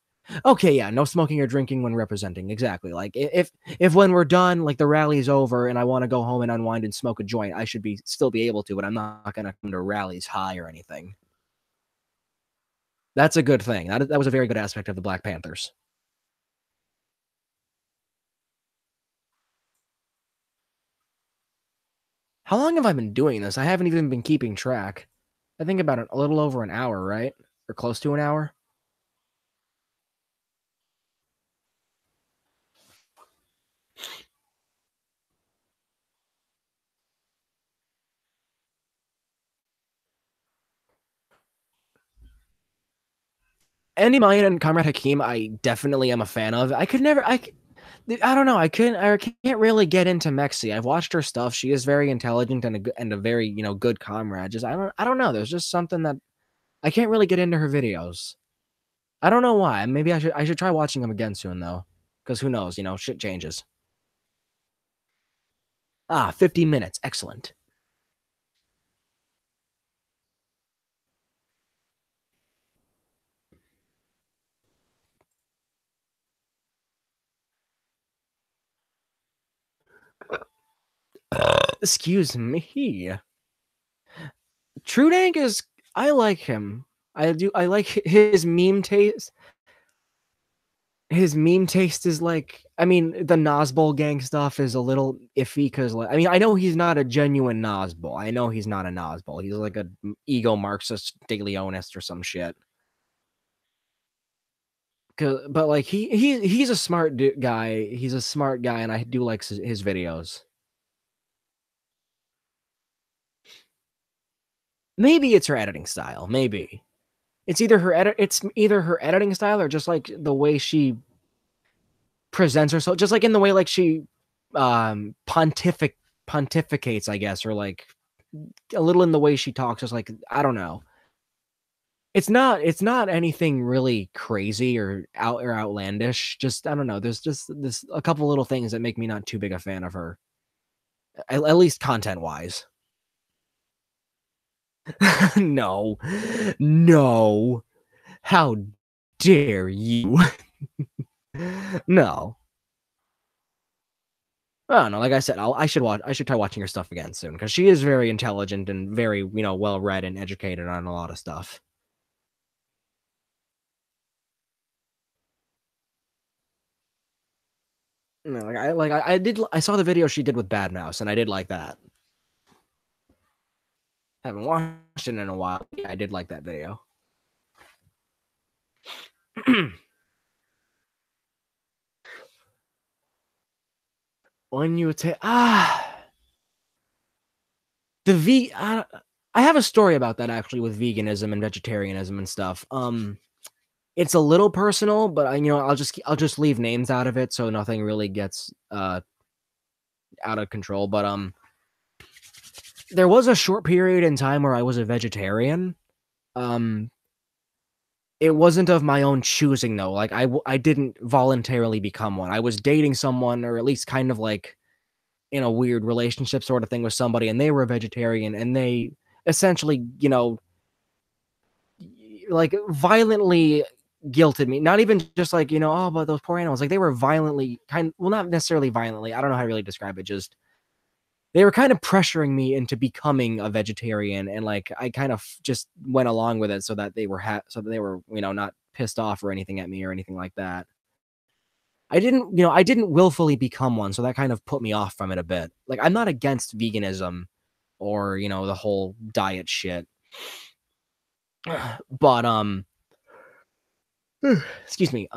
Okay, yeah, no smoking or drinking when representing. Exactly. Like, if when we're done, like the rally's over, and I want to go home and unwind and smoke a joint, I should still be able to, but I'm not gonna come to rallies high or anything. That's a good thing. That was a very good aspect of the Black Panthers. How long have I been doing this? I haven't even been keeping track. I think about a little over an hour, right? Or close to an hour. Andy Mayan and Comrade Hakeem, I definitely am a fan of. I could never, I don't know. I can't really get into Mexi. I've watched her stuff. She is very intelligent and a very good comrade. Just I don't know. There's just something that I can't really get into her videos. I don't know why. Maybe I should try watching them again soon though, because who knows? Shit changes. 50 minutes. Excellent. Excuse me. Trudank is. I like him. I do. I like his meme taste. His meme taste is like, I mean, the Nazbol gang stuff is a little iffy because, like, I mean, I know he's not a genuine Nazbol. I know he's not a Nazbol. He's like a ego Marxist De Leonist or some shit. But like he's a smart guy. He's a smart guy, and I do like his videos. Maybe it's her editing style. Maybe it's either her editing style or just like the way she presents herself, just like in the way like she pontificates, I guess, or like a little in the way she talks, just like I don't know. It's not anything really crazy or outlandish. Just I don't know. There's just this a couple little things that make me not too big a fan of her, at least content wise. No, no, how dare you? No. I don't know. Like I said, I should watch. I should try watching her stuff again soon because she is very intelligent and very, well read and educated on a lot of stuff. I saw the video she did with Bad Mouse, and I did like that. Haven't watched it in a while. Yeah, I did like that video. When you take the I have a story about that actually with veganism and vegetarianism and stuff. It's a little personal, but I'll just leave names out of it so nothing really gets out of control. But there was a short period in time where I was a vegetarian. Um, it wasn't of my own choosing though. Like I didn't voluntarily become one. I was dating someone, or at least kind of like in a weird relationship sort of thing with somebody, and they were a vegetarian, and they essentially, like violently guilted me. Not even just like, oh, but those poor animals. Like they were violently well, not necessarily violently. I don't know how to really describe it. Just they were kind of pressuring me into becoming a vegetarian, and like I kind of just went along with it so that they were not pissed off or anything at me or anything like that. I didn't willfully become one, so that kind of put me off from it a bit. Like I'm not against veganism or, the whole diet shit. But excuse me,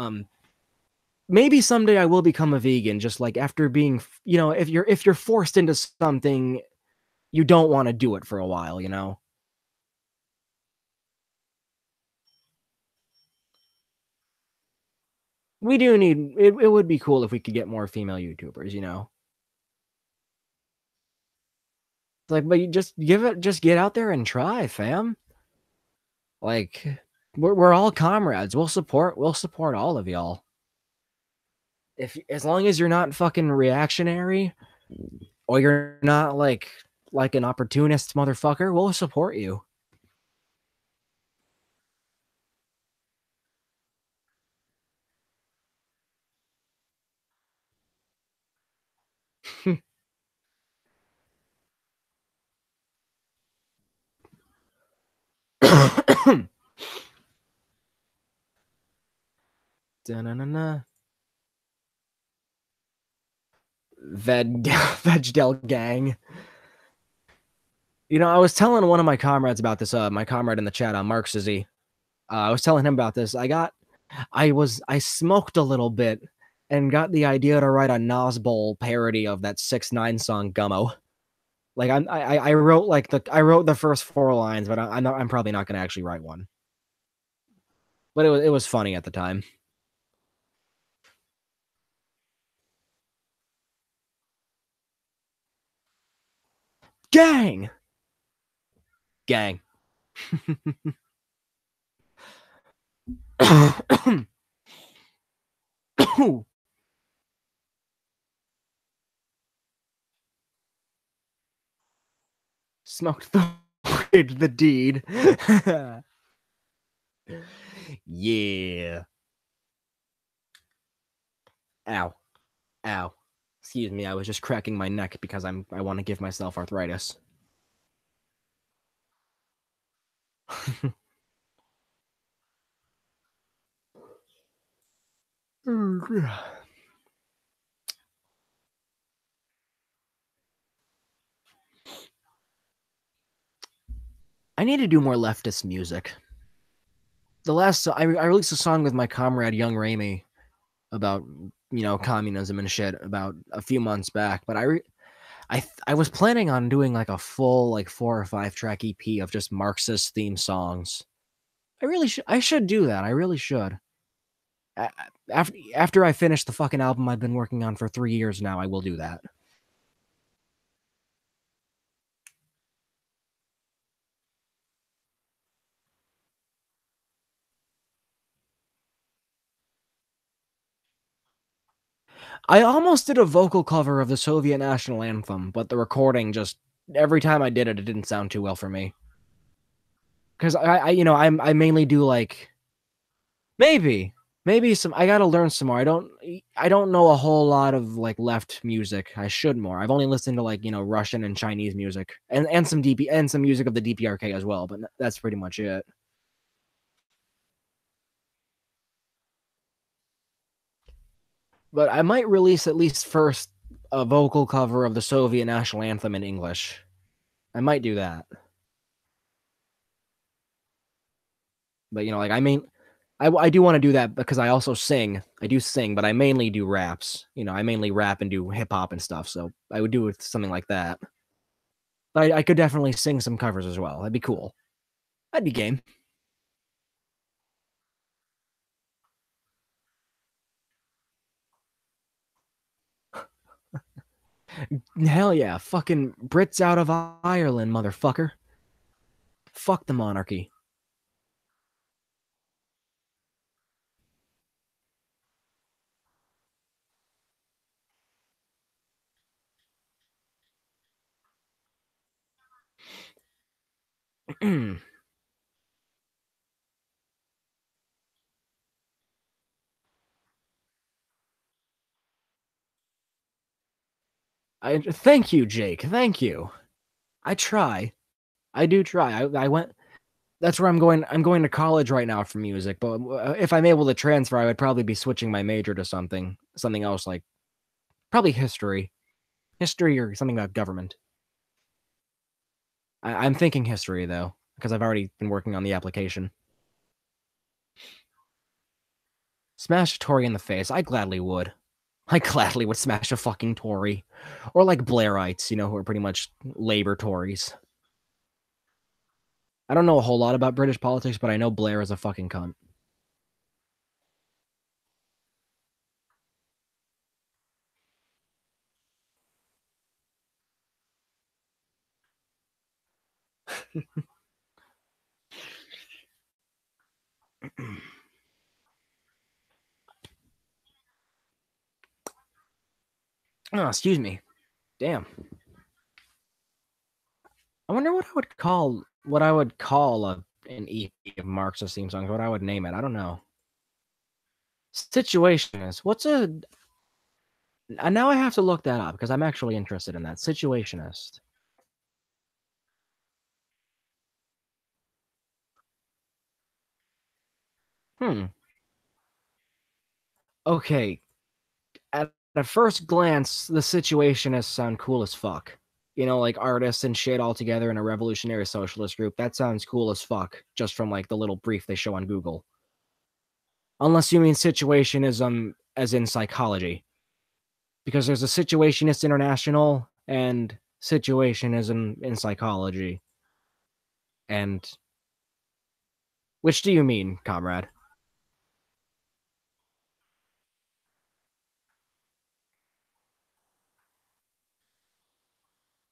maybe someday I will become a vegan, just like after being, if you're forced into something, you don't want to do it for a while. We do need it would be cool if we could get more female YouTubers. Like, but you just get out there and try, fam. Like we're all comrades. We'll support all of y'all. if as long as you're not fucking reactionary or you're not like an opportunist motherfucker, we'll support you. Da-na-na-na. Vejdel gang. You know, I was telling one of my comrades about this. My comrade in the chat, Mark Sizzy. I was telling him about this. I smoked a little bit and got the idea to write a Nazbol parody of that 6ix9ine song Gummo. Like I wrote I wrote the first 4 lines, but I'm probably not gonna actually write one. But it was funny at the time. Gang, gang. Smoked the weed, the deed. Yeah. Ow. Ow. Excuse me, I was just cracking my neck because I want to give myself arthritis. I need to do more leftist music. The last I released a song with my comrade Young Ramey about communism and shit about a few months back, but I was planning on doing like a full like 4 or 5 track EP of just Marxist theme songs. I should do that. I really should. After I finish the fucking album I've been working on for 3 years now, I will do that. I almost did a vocal cover of the Soviet national anthem, but the recording just every time I did it, it didn't sound too well for me. Because I mainly do like maybe some. I gotta learn some more. I don't know a whole lot of like left music. I should more. I've only listened to like Russian and Chinese music and some DP and some music of the DPRK as well, but that's pretty much it. But I might release at least first a vocal cover of the Soviet national anthem in English. I might do that. But like I do want to do that because I also sing. I do sing, but I mainly do raps. I mainly rap and do hip hop and stuff. So I would do something like that. But I could definitely sing some covers as well. That'd be cool. That'd be game. Hell yeah. Fucking Brits out of Ireland, motherfucker. Fuck the monarchy. Thank you, Jake. Thank you. I try. I do try. I went. That's where I'm going. I'm going to college right now for music. But if I'm able to transfer, I would probably be switching my major to something else, like probably history or something about government. I'm thinking history though, because I've already been working on the application. Smash a Tory in the face. I gladly would. I gladly would smash a fucking Tory, or like Blairites, who are pretty much Labor Tories. I don't know a whole lot about British politics, but I know Blair is a fucking cunt. Oh, excuse me. Damn. I wonder what I would call an EP of Marxist theme songs. What I would name it. I don't know. Situationist. What's a? Now I have to look that up because I'm actually interested in that. Situationist. Hmm. Okay. At first glance, the Situationists sound cool as fuck. You know, like artists and shit all together in a revolutionary socialist group. That sounds cool as fuck, just from like the little brief they show on Google. Unless you mean situationism as in psychology. Because there's a Situationist International and situationism in psychology. And which do you mean, comrade?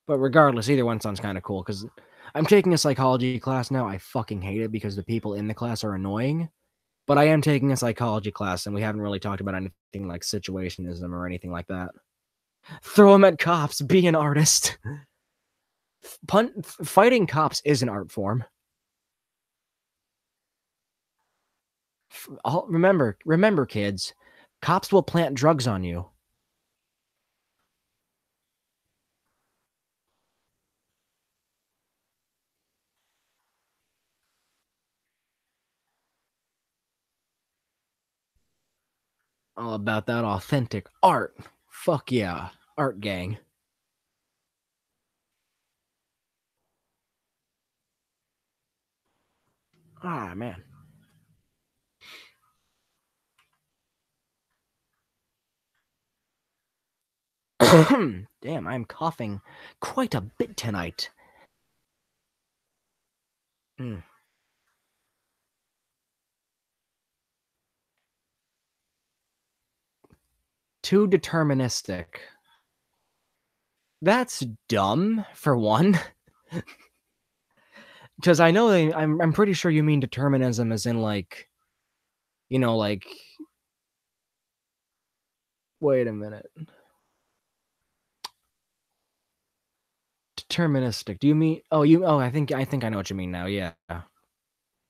But regardless, either one sounds kind of cool because I'm taking a psychology class now. I fucking hate it because the people in the class are annoying. But I am taking a psychology class, and we haven't really talked about anything like situationism or anything like that. Throw them at cops. Be an artist. Fighting cops is an art form. Remember, kids. Cops will plant drugs on you. All about that authentic art. Fuck yeah, art gang. Ah man. Damn, I'm coughing quite a bit tonight. Mm. Too deterministic. That's dumb, for one. Because I know I'm pretty sure you mean determinism as in like, like, wait a minute. Deterministic. Do you mean, I think I know what you mean now, yeah.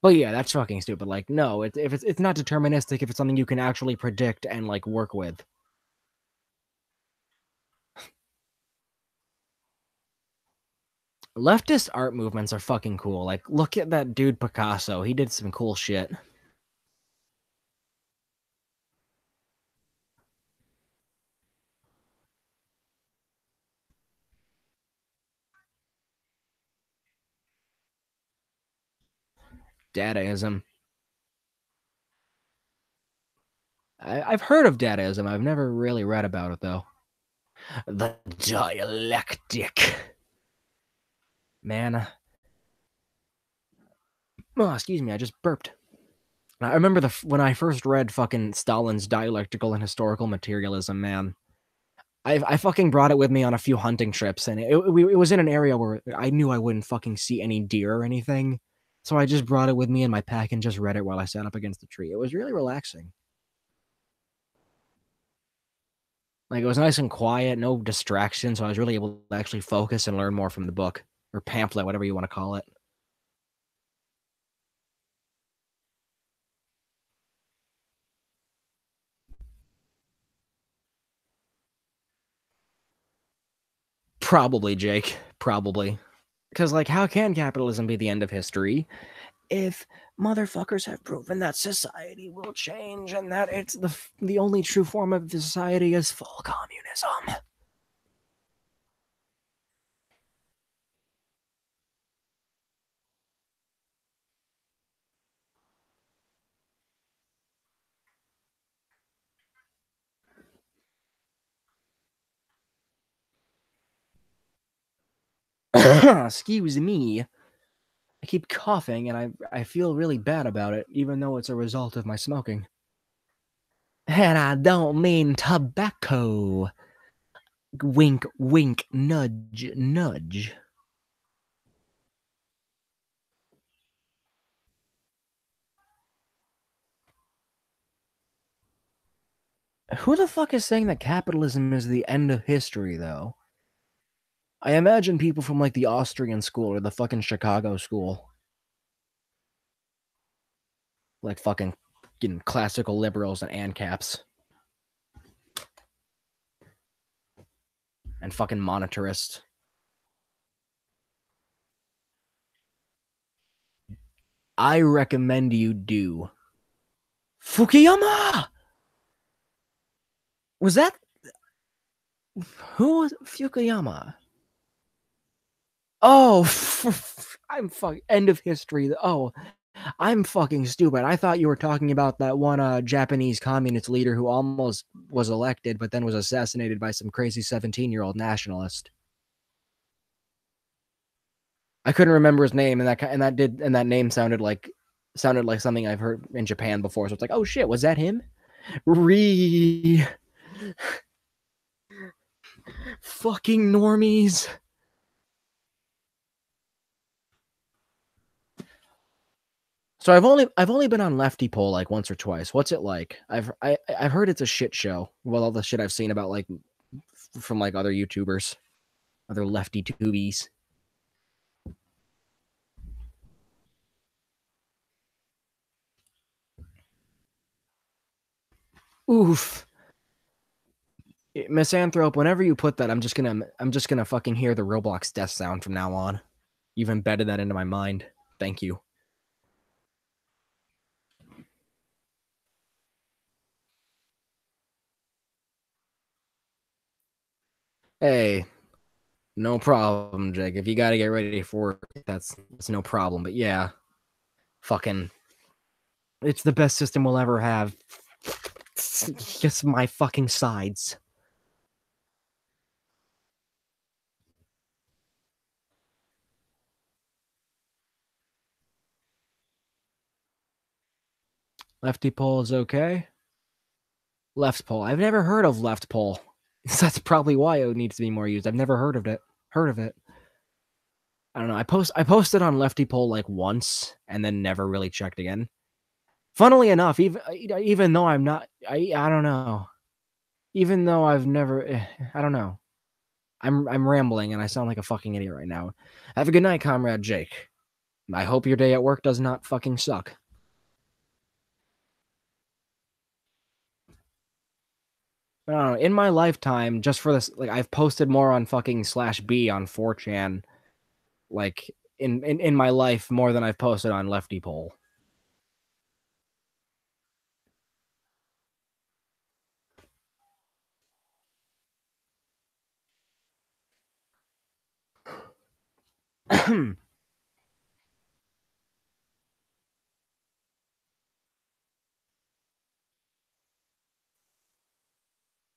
Well, yeah, that's fucking stupid. Like, no, if it's not deterministic if it's something you can actually predict and like work with. Leftist art movements are fucking cool. Like, look at that dude Picasso. He did some cool shit. Dadaism. I've heard of Dadaism. I've never really read about it though. The dialectic. Man, oh, excuse me, I just burped. I remember when I first read fucking Stalin's Dialectical and Historical Materialism, man. I fucking brought it with me on a few hunting trips, and it was in an area where I knew I wouldn't fucking see any deer or anything. So I just brought it with me in my pack and just read it while I sat up against the tree. It was really relaxing. Like it was nice and quiet, no distractions, so I was really able to actually focus and learn more from the book or pamphlet, whatever you want to call it. Probably, Jake. Probably. Because, like, how can capitalism be the end of history if motherfuckers have proven that society will change and that it's the only true form of society is full communism? Excuse me. I keep coughing and I feel really bad about it, even though it's a result of my smoking. And I don't mean tobacco. Wink, wink, nudge, nudge. Who the fuck is saying that capitalism is the end of history, though? I imagine people from like the Austrian school or the fucking Chicago school. Like fucking classical liberals and ANCAPs. And fucking monetarists. I recommend you do. Fukuyama! Was that... Who was Fukuyama? Oh, I'm fucking... End of history. Oh, I'm fucking stupid. I thought you were talking about that one Japanese communist leader who almost was elected, but then was assassinated by some crazy 17-year-old nationalist. I couldn't remember his name, and that name sounded like something I've heard in Japan before. So it's like, oh shit, was that him? Fucking normies. So I've only been on Lefty Poll like once or twice. What's it like? I've heard it's a shit show. Well, all the shit I've seen about like from like other YouTubers, other lefty tubies. Oof. Misanthrope, whenever you put that, I'm just gonna fucking hear the Roblox death sound from now on. You've embedded that into my mind. Thank you. Hey, no problem, Jake. If you gotta get ready for it, that's no problem. But yeah, fucking, it's the best system we'll ever have. Just my fucking sides. Lefty pole is okay. Left pole. I've never heard of left pole. That's probably why it needs to be more used. I've never heard of it. I don't know. I posted on Lefty Pole like once and then never really checked again. Funnily enough, even though I'm not, I don't know. Even though I've never, I don't know. I'm rambling and I sound like a fucking idiot right now. Have a good night, Comrade Jake. I hope your day at work does not fucking suck. I don't know. In my lifetime, just for this, like I've posted more on fucking /B on 4chan, like in my life more than I've posted on Lefty Pole.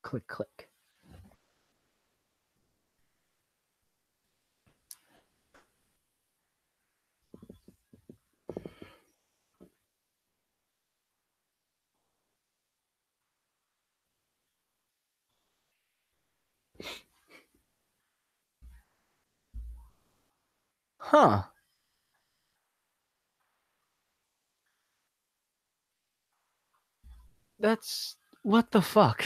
Click, click. Huh. That's what the fuck.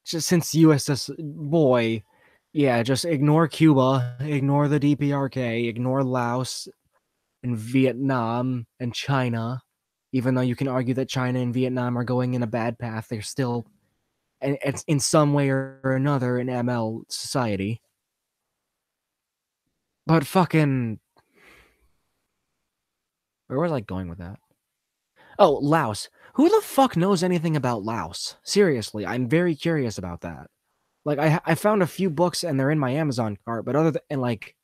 Just since USS boy, yeah, just ignore Cuba, ignore the DPRK, ignore Laos and Vietnam and China. Even though you can argue that China and Vietnam are going in a bad path, they're still, and it's in some way or another, an ML society. But fucking, where was I going with that? Oh, Laos. Who the fuck knows anything about Laos? Seriously, I'm very curious about that. Like, I found a few books and they're in my Amazon cart, but other than, and like,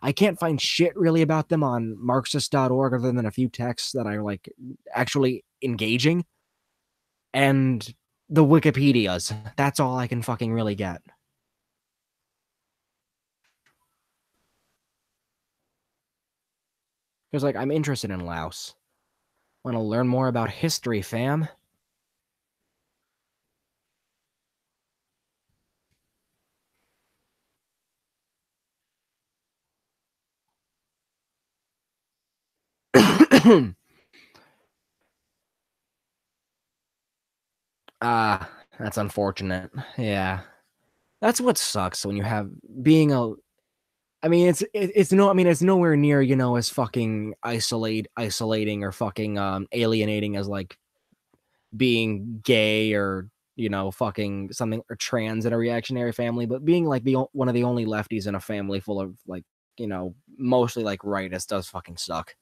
I can't find shit really about them on Marxist.org other than a few texts that are like actually engaging. And the Wikipedias. That's all I can fucking really get. Because like I'm interested in Laos. Want to learn more about history, fam? Ah, that's unfortunate. Yeah. That's what sucks when you have being a I mean it's no I mean it's nowhere near, as fucking isolating or fucking alienating as like being gay or fucking something or trans in a reactionary family, but being like one of the only lefties in a family full of like, mostly like rightists does fucking suck.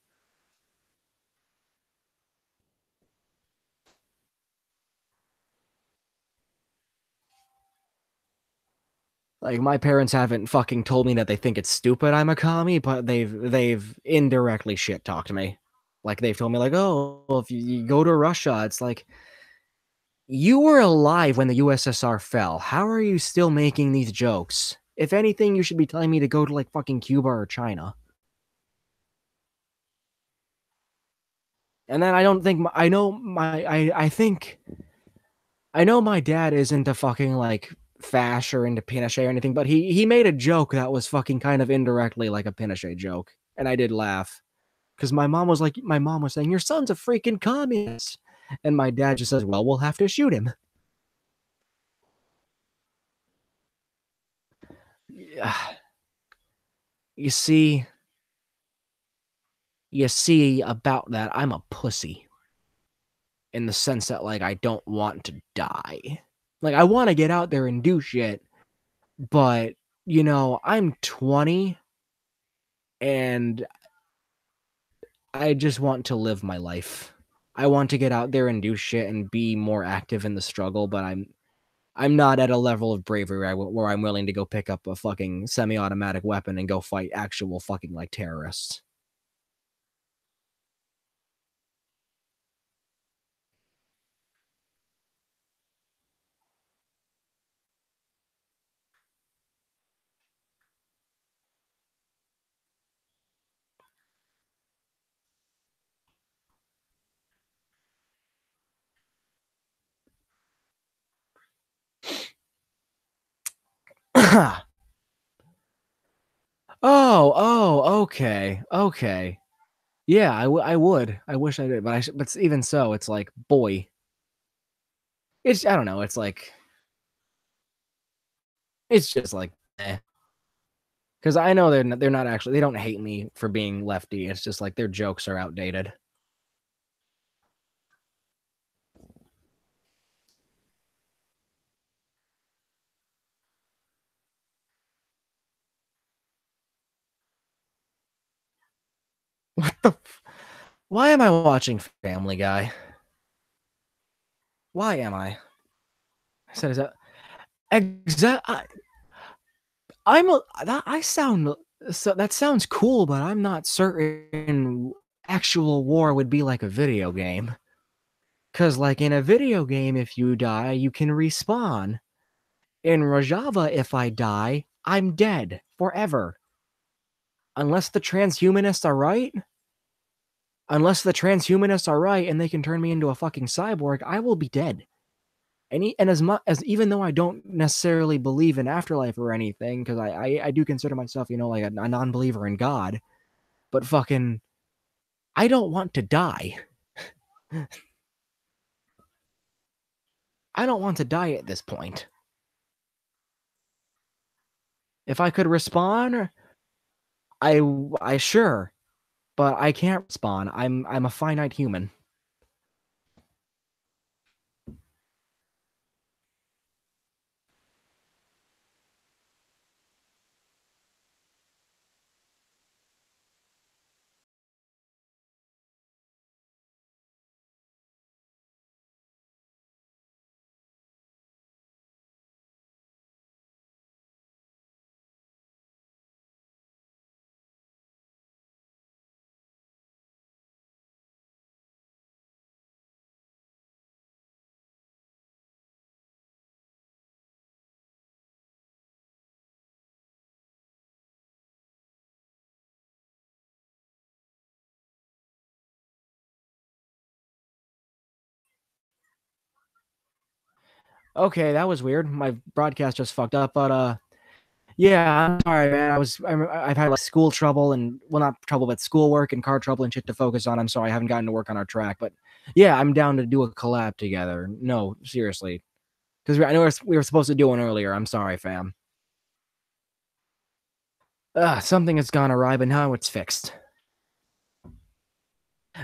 Like my parents haven't fucking told me that they think it's stupid I'm a commie, but they've indirectly shit talked me. Like they've told me like, oh, well, if you go to Russia, it's like you were alive when the USSR fell. How are you still making these jokes? If anything, you should be telling me to go to like fucking Cuba or China. And then I don't think I know my dad isn't a fucking like fash or into Pinochet or anything, but he made a joke that was fucking kind of indirectly like a Pinochet joke, and I did laugh because my mom was saying your son's a freaking communist, and my dad just says, well, we'll have to shoot him. You see, about that, I'm a pussy in the sense that like I don't want to die. Like I want to get out there and do shit, but I'm 20 and I just want to live my life. I want to get out there and do shit and be more active in the struggle, but I'm not at a level of bravery where I'm willing to go pick up a fucking semi-automatic weapon and go fight actual fucking like terrorists. Oh, okay, okay. Yeah, I would. I wish I did, but but even so, it's like, boy, it's I don't know. It's like it's just like, because I know they're not actually they don't hate me for being lefty. It's just like their jokes are outdated. What the? Why am I watching Family Guy? Why am I? I said, is that exact? I'm a, that I sound so that sounds cool, but I'm not certain actual war would be like a video game. Cause like in a video game, if you die, you can respawn. In Rojava, if I die, I'm dead forever. Unless the transhumanists are right. Unless the transhumanists are right and they can turn me into a fucking cyborg, I will be dead. And as much as even though I don't necessarily believe in afterlife or anything, because I do consider myself, like a non-believer in God, but fucking I don't want to die. I don't want to die at this point. If I could respawn, I sure, but I can't respawn. I'm a finite human. Okay, that was weird. My broadcast just fucked up, but yeah, I'm sorry, man. I've had like school trouble and well, not trouble, but schoolwork and car trouble and shit to focus on. I'm sorry, I haven't gotten to work on our track, but Yeah, I'm down to do a collab together. No, seriously. Because I know we were supposed to do one earlier. I'm sorry, fam. Something has gone awry, but now it's fixed.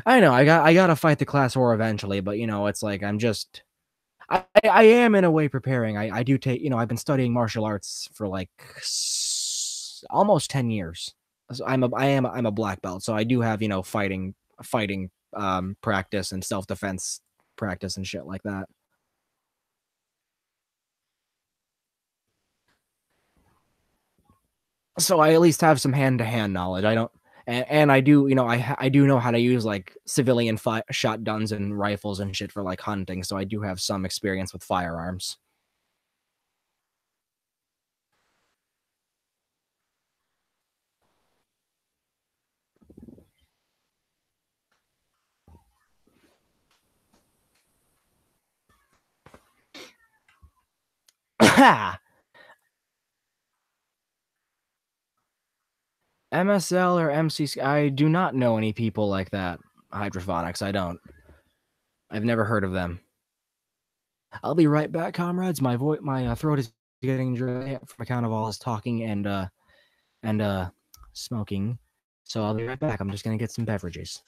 I know, I gotta fight the class war eventually, but, it's like, I am in a way preparing. I do take, I've been studying martial arts for, like, almost 10 years. So I'm a black belt, so I do have, fighting, practice and self-defense practice and shit like that. So I at least have some hand-to-hand knowledge. I don't and I do, I do know how to use, like, civilian shotguns and rifles and shit for, like, hunting, so I do have some experience with firearms. MSL or MC, I do not know any people like that. Hydroponics, I don't. I've never heard of them. I'll be right back, comrades. My throat is getting dry from account of all this talking and smoking. So I'll be right back. I'm just gonna get some beverages.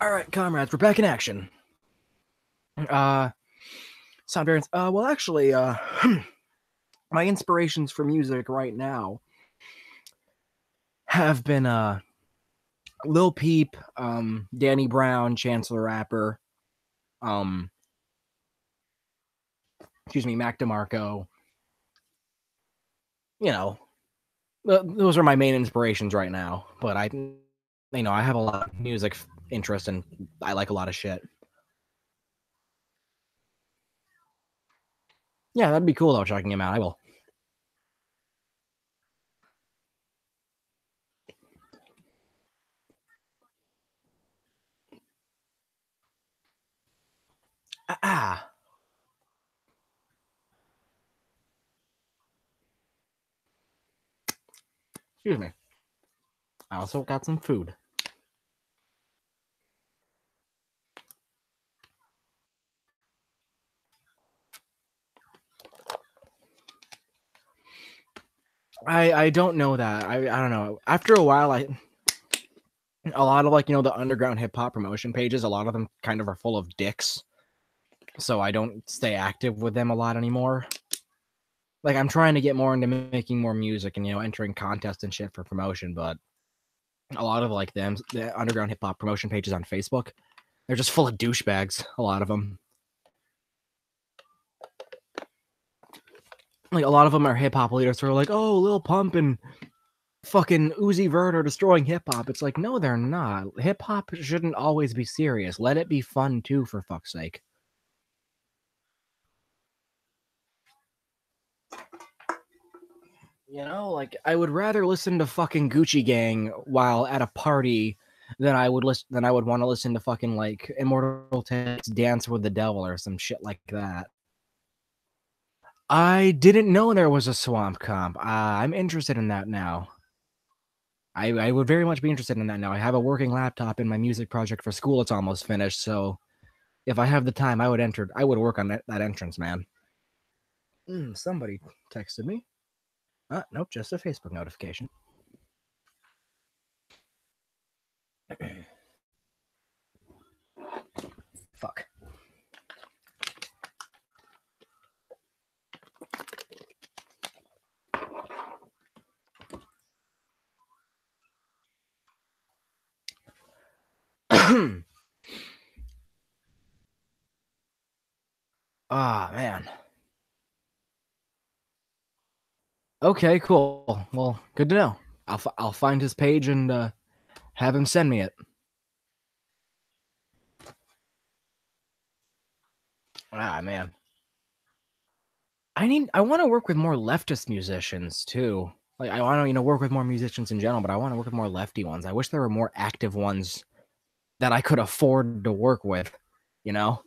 All right, comrades, we're back in action. Sound parents. Well, actually, my inspirations for music right now have been Lil Peep, Danny Brown, Chance the Rapper, um, excuse me, Mac DeMarco. You know, those are my main inspirations right now. But I have a lot of music interest and I like a lot of shit. Yeah, that'd be cool though, checking him out. I will. Ah, excuse me. I also got some food. I don't know that. I don't know. After a while, a lot of the underground hip hop promotion pages, a lot of them kind of are full of dicks. So I don't stay active with them a lot anymore. Like I'm trying to get more into making more music and entering contests and shit for promotion, but a lot of the underground hip hop promotion pages on Facebook, they're just full of douchebags. A lot of them. Like a lot of them are hip hop leaders who are like, "Oh, Lil Pump and fucking Uzi Vert are destroying hip hop." It's like, no, they're not. Hip hop shouldn't always be serious. Let it be fun too, for fuck's sake. Like I would rather listen to fucking Gucci Gang while at a party than I would want to listen to fucking like Immortal Tech's Dance with the Devil or some shit like that. I didn't know there was a swamp comp. I'm interested in that now. I would very much be interested in that now. I have a working laptop in my music project for school. It's almost finished, so if I have the time, I would work on that entrance, man. Somebody texted me. Nope, just a Facebook notification. Fuck. Ah, man. Okay, cool. Well, good to know. I'll find his page and have him send me it. Ah, man. I want to work with more leftist musicians too. Like I want to, work with more musicians in general, but I want to work with more lefty ones. I wish there were more active ones that I could afford to work with, you know?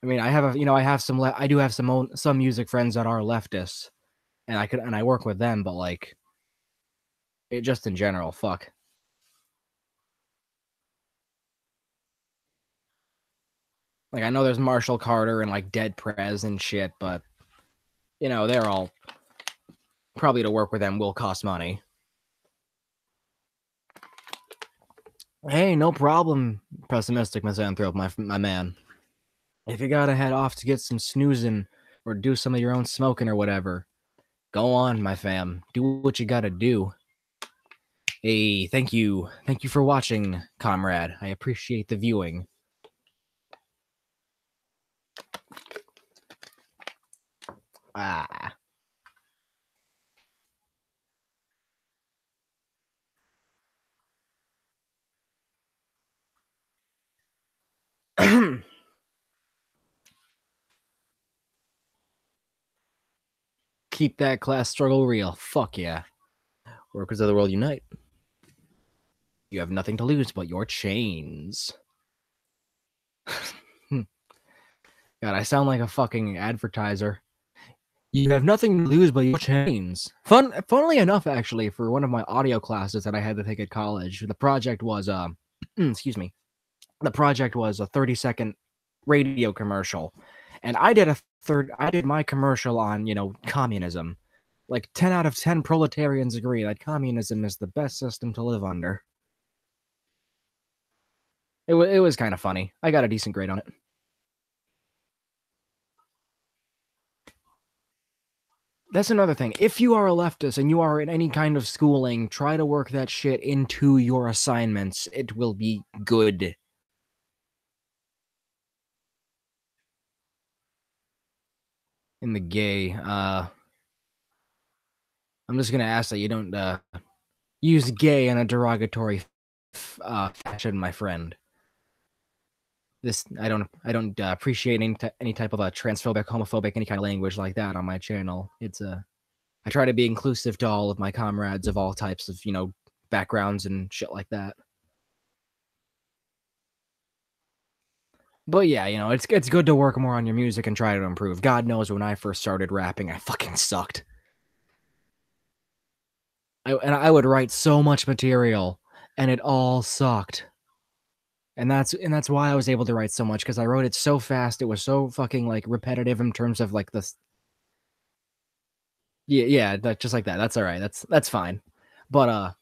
I mean, I have I do have some music friends that are leftists and I work with them, but like it just in general, fuck. Like I know there's Marshall Carter and like Dead Prez and shit, but they're all probably to work with them will cost money. Hey, no problem, pessimistic misanthrope, my man. If you gotta head off to get some snoozing or do some of your own smoking or whatever, go on, my fam. Do what you gotta do. Hey, thank you. Thank you for watching, comrade. I appreciate the viewing. Ah. Keep that class struggle real. Fuck yeah. Workers of the world unite. You have nothing to lose but your chains. God, I sound like a fucking advertiser. You have nothing to lose but your chains. Funnily enough, actually, for one of my audio classes that I had to take at college, the project was excuse me. The project was a 30-second radio commercial. And I did my commercial on, communism. Like 10 out of 10 proletarians agree that communism is the best system to live under. It was kind of funny. I got a decent grade on it. That's another thing. If you are a leftist and you are in any kind of schooling, try to work that shit into your assignments. It will be good. In the gay, I'm just gonna ask that you don't use gay in a derogatory fashion, my friend. I don't appreciate any type of a transphobic, homophobic, any kind of language like that on my channel. I try to be inclusive to all of my comrades of all types of backgrounds and shit like that. But yeah, it's good to work more on your music and try to improve. God knows when I first started rapping, I fucking sucked. I would write so much material, and it all sucked. And that's why I was able to write so much, because I wrote it so fast. It was so fucking like repetitive in terms of like this. Yeah, just like that. That's all right. That's fine. But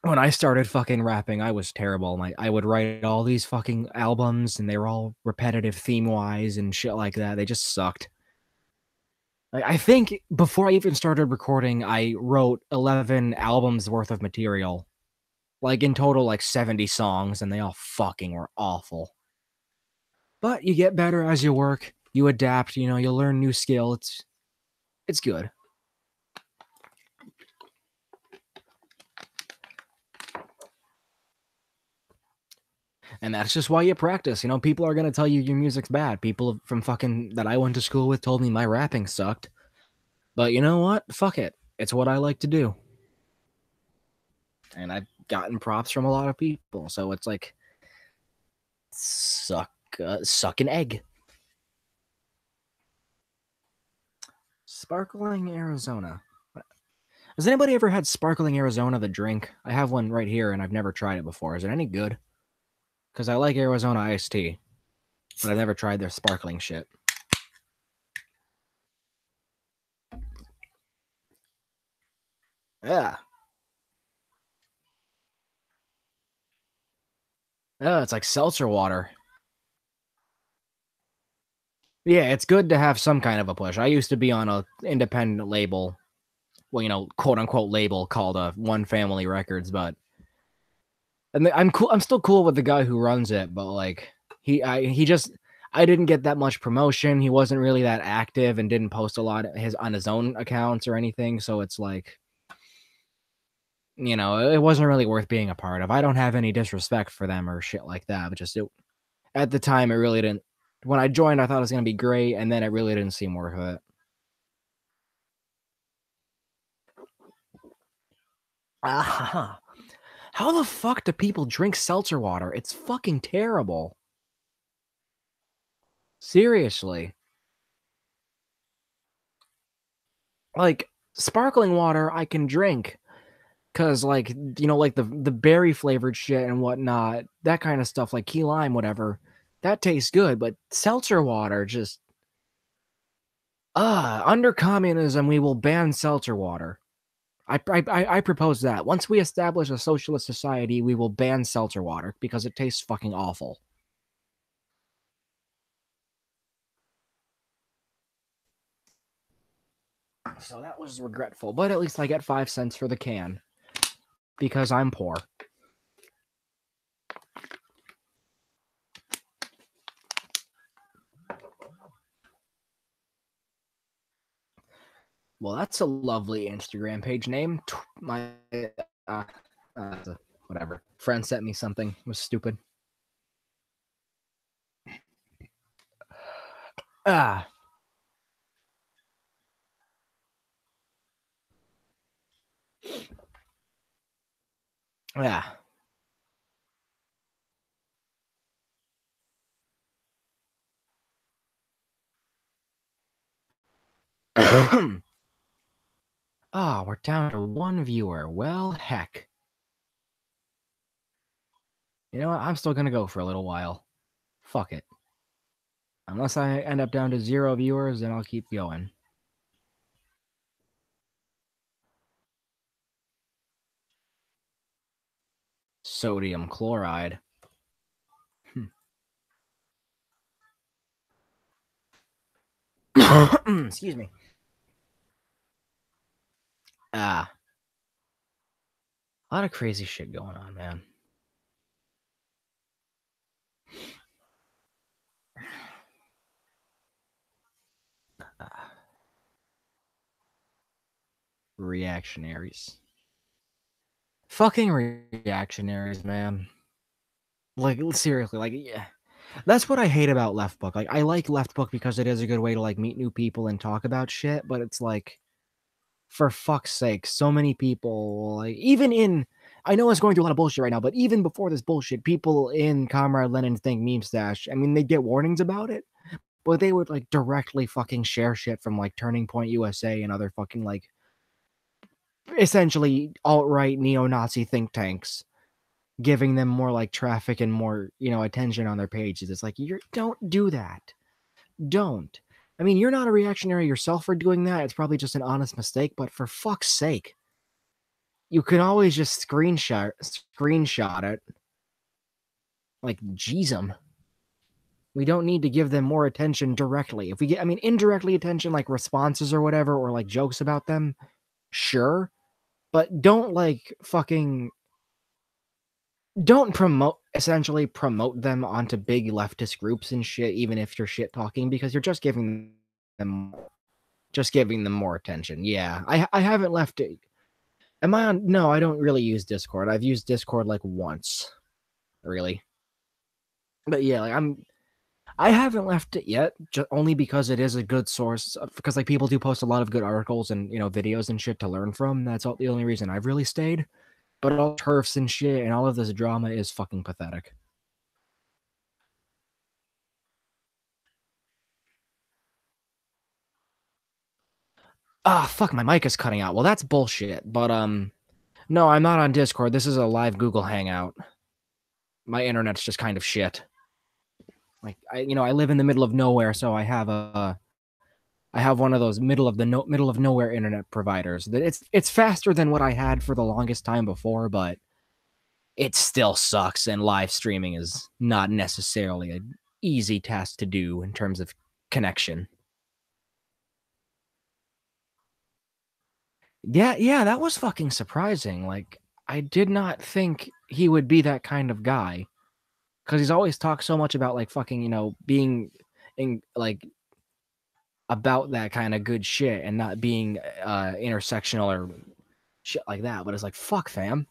when I started fucking rapping, I was terrible. I would write all these fucking albums, and they were all repetitive theme wise and shit like that. They just sucked. I think before I even started recording, I wrote 11 albums worth of material. Like in total, like 70 songs, and they all fucking were awful. But you get better as you work. You adapt. You learn new skill. It's good. And that's just why you practice. People are gonna tell you your music's bad. People from fucking that I went to school with told me my rapping sucked. But you know what? Fuck it. It's what I like to do. And I've gotten props from a lot of people. So it's like suck an egg. Sparkling Arizona. Has anybody ever had sparkling Arizona, the drink? I have one right here, and I've never tried it before. Is it any good? Because I like Arizona iced tea, but I've never tried their sparkling shit. Yeah. Yeah, it's like seltzer water. Yeah, it's good to have some kind of a push. I used to be on a independent label, well, you know, quote unquote label called One Family Records, but I'm cool. I'm still cool with the guy who runs it, but like I didn't get that much promotion. He wasn't really that active and didn't post a lot on his own accounts or anything. So it's like, you know, it wasn't really worth being a part of. I don't have any disrespect for them or shit like that, but just at the time, it really didn't. When I joined, I thought it was gonna be great, and then it really didn't seem worth it. Ah, how the fuck do people drink seltzer water? It's fucking terrible. Seriously. Like sparkling water I can drink because like you know like the berry flavored shit and whatnot, that kind of stuff like key lime, whatever, that tastes good, but seltzer water just under communism we will ban seltzer water. I propose that once we establish a socialist society, we will ban seltzer water because it tastes fucking awful. So that was regretful, but at least I get 5 cents for the can because I'm poor. Well, that's a lovely Instagram page name. My uh, whatever friend sent me something. It was stupid. Ah, yeah. Oh, we're down to one viewer. Well, heck. You know what? I'm still gonna go for a little while. Fuck it. Unless I end up down to 0 viewers, then I'll keep going. Sodium chloride. Excuse me. Ah, a lot of crazy shit going on, man. Ah, reactionaries. Fucking reactionaries, man. Like seriously, like yeah. That's what I hate about Left Book. Like I like Left Book because it is a good way to like meet new people and talk about shit, but it's like for fuck's sake, so many people like even in I know it's going through a lot of bullshit right now, but even before this bullshit, people in Comrade Lenin's Think Meme Stash, I mean, they get warnings about it, but they would like directly fucking share shit from like Turning Point USA and other fucking like essentially alt-right neo-Nazi think tanks, giving them more like traffic and more, you know, attention on their pages. It's like you don't do that. Don't. I mean, you're not a reactionary yourself for doing that. It's probably just an honest mistake, but for fuck's sake, you can always just screenshot it. Like, jeez, we don't need to give them more attention directly. If we get, I mean, indirectly attention, like responses or whatever, or like jokes about them, sure, but don't like fucking don't essentially promote them onto big leftist groups and shit, even if you're shit talking, because you're them just giving them more attention. Yeah, I haven't left it. Am I on? No, I don't really use Discord. I've used Discord like once, really. But yeah, like I haven't left it yet, only because it is a good source. Because like people do post a lot of good articles and you know videos and shit to learn from. That's all the only reason I've really stayed. But all turfs and shit and all of this drama is fucking pathetic. fuck, my mic is cutting out. Well, that's bullshit. But no, I'm not on Discord. This is a live Google Hangout. My internet's just kind of shit. Like I live in the middle of nowhere, so I have one of those middle of nowhere internet providers. That it's faster than what I had for the longest time before, but it still sucks, and live streaming is not necessarily an easy task to do in terms of connection. Yeah, that was fucking surprising. Like, I did not think he would be that kind of guy. Because he's always talked so much about, like, fucking, being in, like, about that kind of good shit and not being intersectional or shit like that. But it's like, fuck, fam.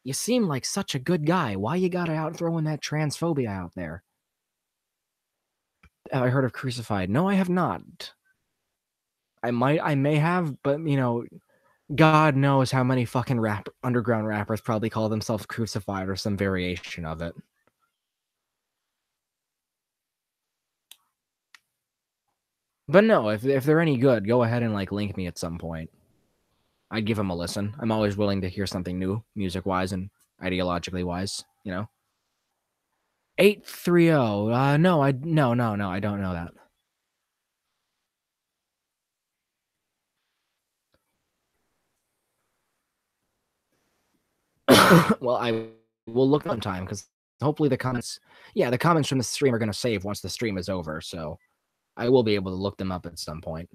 You seem like such a good guy. Why you gotta out throwing that transphobia out there? Have I heard of Crucified? No, I have not. I may have, but God knows how many fucking underground rappers probably call themselves Crucified or some variation of it. But no, if they're any good, go ahead and like link me at some point. I'd give them a listen. I'm always willing to hear something new, music-wise and ideologically wise, 830. No, I don't know that. Well, I will look on time because hopefully the comments from the stream are going to save once the stream is over, so I will be able to look them up at some point.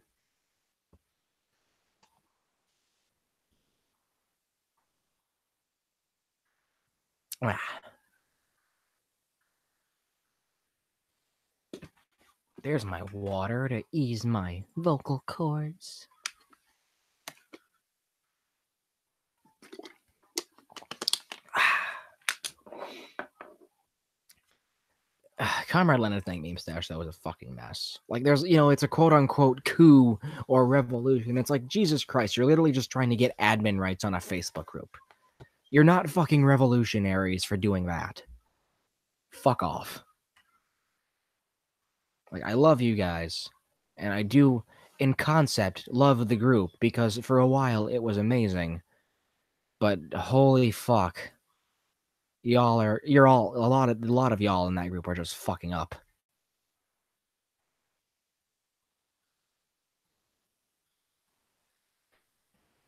There's my water to ease my vocal cords. Comrade Leonard Thank Meme Stash, that was a fucking mess. Like, there's, it's a quote-unquote coup or revolution. It's like, Jesus Christ, you're literally just trying to get admin rights on a Facebook group. You're not fucking revolutionaries for doing that. Fuck off. Like, I love you guys, and I do, in concept, love the group, because for a while it was amazing. But holy fuck. A lot of y'all in that group are just fucking up.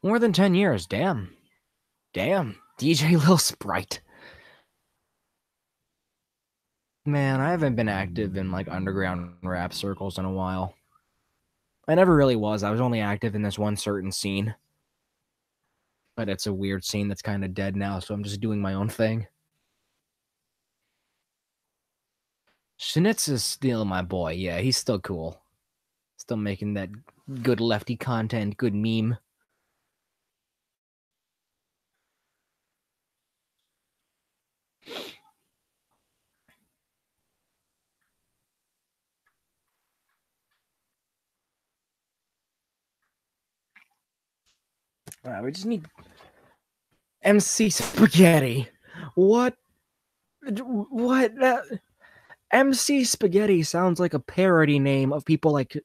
More than 10 years, damn. DJ Lil Sprite. Man, I haven't been active in like underground rap circles in a while. I never really was. I was only active in this one certain scene. But it's a weird scene that's kind of dead now, so I'm just doing my own thing. Schnitz is still my boy. Yeah, he's still cool. Still making that good lefty content, good meme. We just need MC Spaghetti. What? MC Spaghetti sounds like a parody name of people like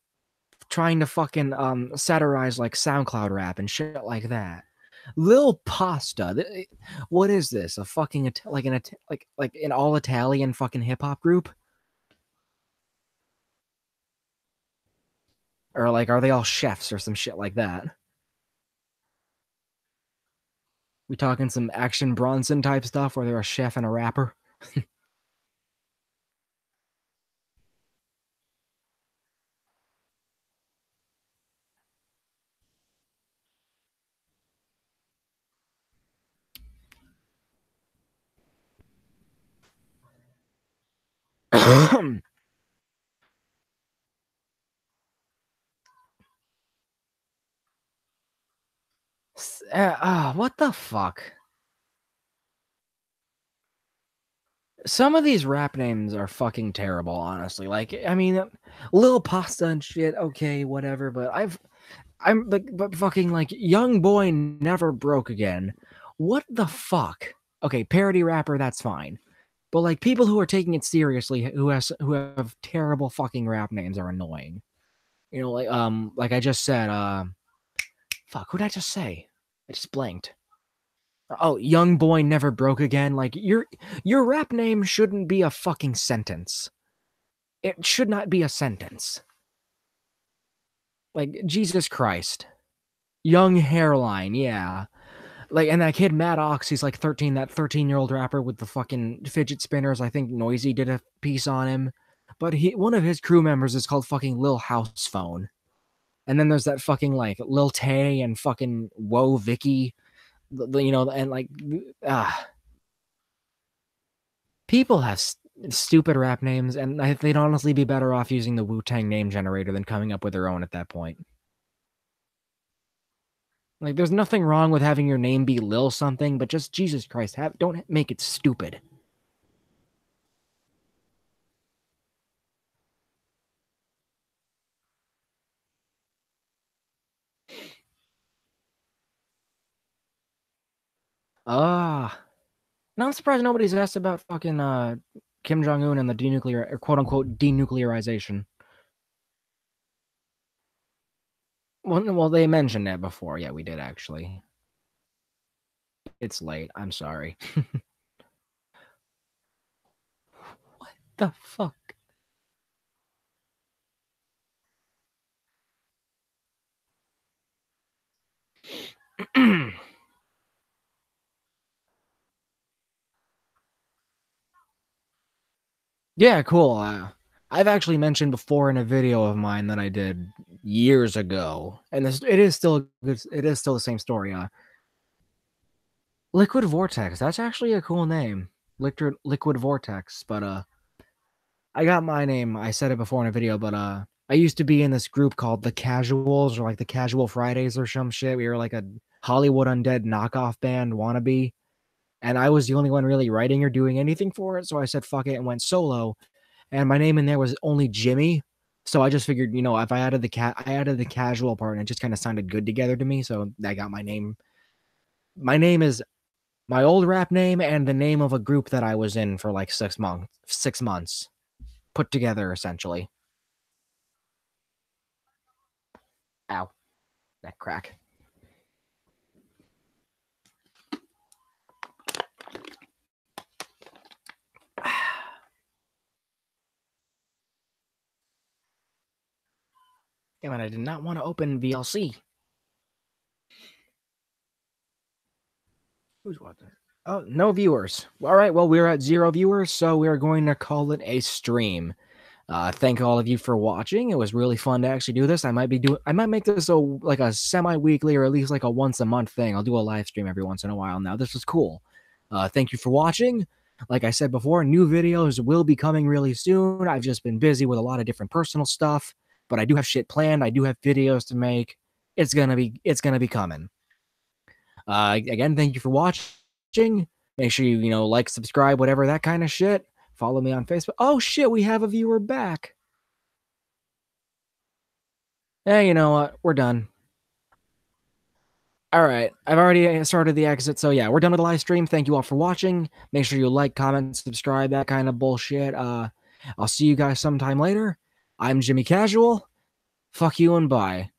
trying to fucking satirize like SoundCloud rap and shit like that. Lil Pasta. What is this? A fucking like an all Italian fucking hip hop group? Or like are they all chefs or some shit like that? We talking some Action Bronson type stuff where they're a chef and a rapper? What the fuck? Some of these rap names are fucking terrible, honestly. Like, I mean, Lil Pasta and shit, okay, whatever, but but fucking like Young Boy Never Broke Again. What the fuck? Okay, parody rapper, that's fine. But like people who are taking it seriously, who have terrible fucking rap names are annoying. like I just said, fuck, who did I just say? I just blanked. Oh, young boy never broke again. Like your rap name shouldn't be a fucking sentence. It should not be a sentence. Like Jesus Christ. Young hairline, yeah. Like, and that kid Matt Ox, he's like 13, that 13-year-old rapper with the fucking fidget spinners. I think Noisy did a piece on him. But one of his crew members is called fucking Lil House Phone. And then there's that fucking like Lil Tay and fucking Whoa Vicky, and like people have stupid rap names, and they'd honestly be better off using the Wu-Tang name generator than coming up with their own at that point. Like, there's nothing wrong with having your name be Lil something, but just Jesus Christ, don't make it stupid. No, I'm surprised nobody's asked about fucking Kim Jong-un and the quote unquote denuclearization. Well, they mentioned it before. Yeah, we did actually. It's late. I'm sorry. What the fuck? Yeah, cool. I've actually mentioned before in a video of mine that I did years ago, and it is still good. It is still the same story. Liquid Vortex. That's actually a cool name. Liquid Vortex. But I got my name. I said it before in a video, but I used to be in this group called the Casuals, or like the Casual Fridays or some shit. We were like a Hollywood Undead knockoff band wannabe. And I was the only one really writing or doing anything for it. So I said fuck it and went solo. And my name in there was only Jymee. So I just figured, if I added the casual part, and it just kind of sounded good together to me. So I got my name. My name is my old rap name and the name of a group that I was in for like 6 months put together essentially. Ow, that crack. Damn it, I did not want to open VLC. Who's watching? Oh, no viewers. All right, well, we're at 0 viewers, so we're going to call it a stream. Thank all of you for watching. It was really fun to actually do this. I might make this like a semi-weekly or at least like a once-a-month thing. I'll do a live stream every once in a while now. This was cool. Thank you for watching. Like I said before, new videos will be coming really soon. I've just been busy with a lot of different personal stuff, but I do have shit planned. I do have videos to make. It's gonna be coming. Again, thank you for watching. Make sure you like, subscribe, whatever, that kind of shit. Follow me on Facebook. Oh shit, we have a viewer back. Hey, you know what? We're done. All right, I've already started the exit, so yeah, we're done with the live stream. Thank you all for watching. Make sure you like, comment, subscribe, that kind of bullshit. I'll see you guys sometime later. I'm Jymee Casual. Fuck you and bye.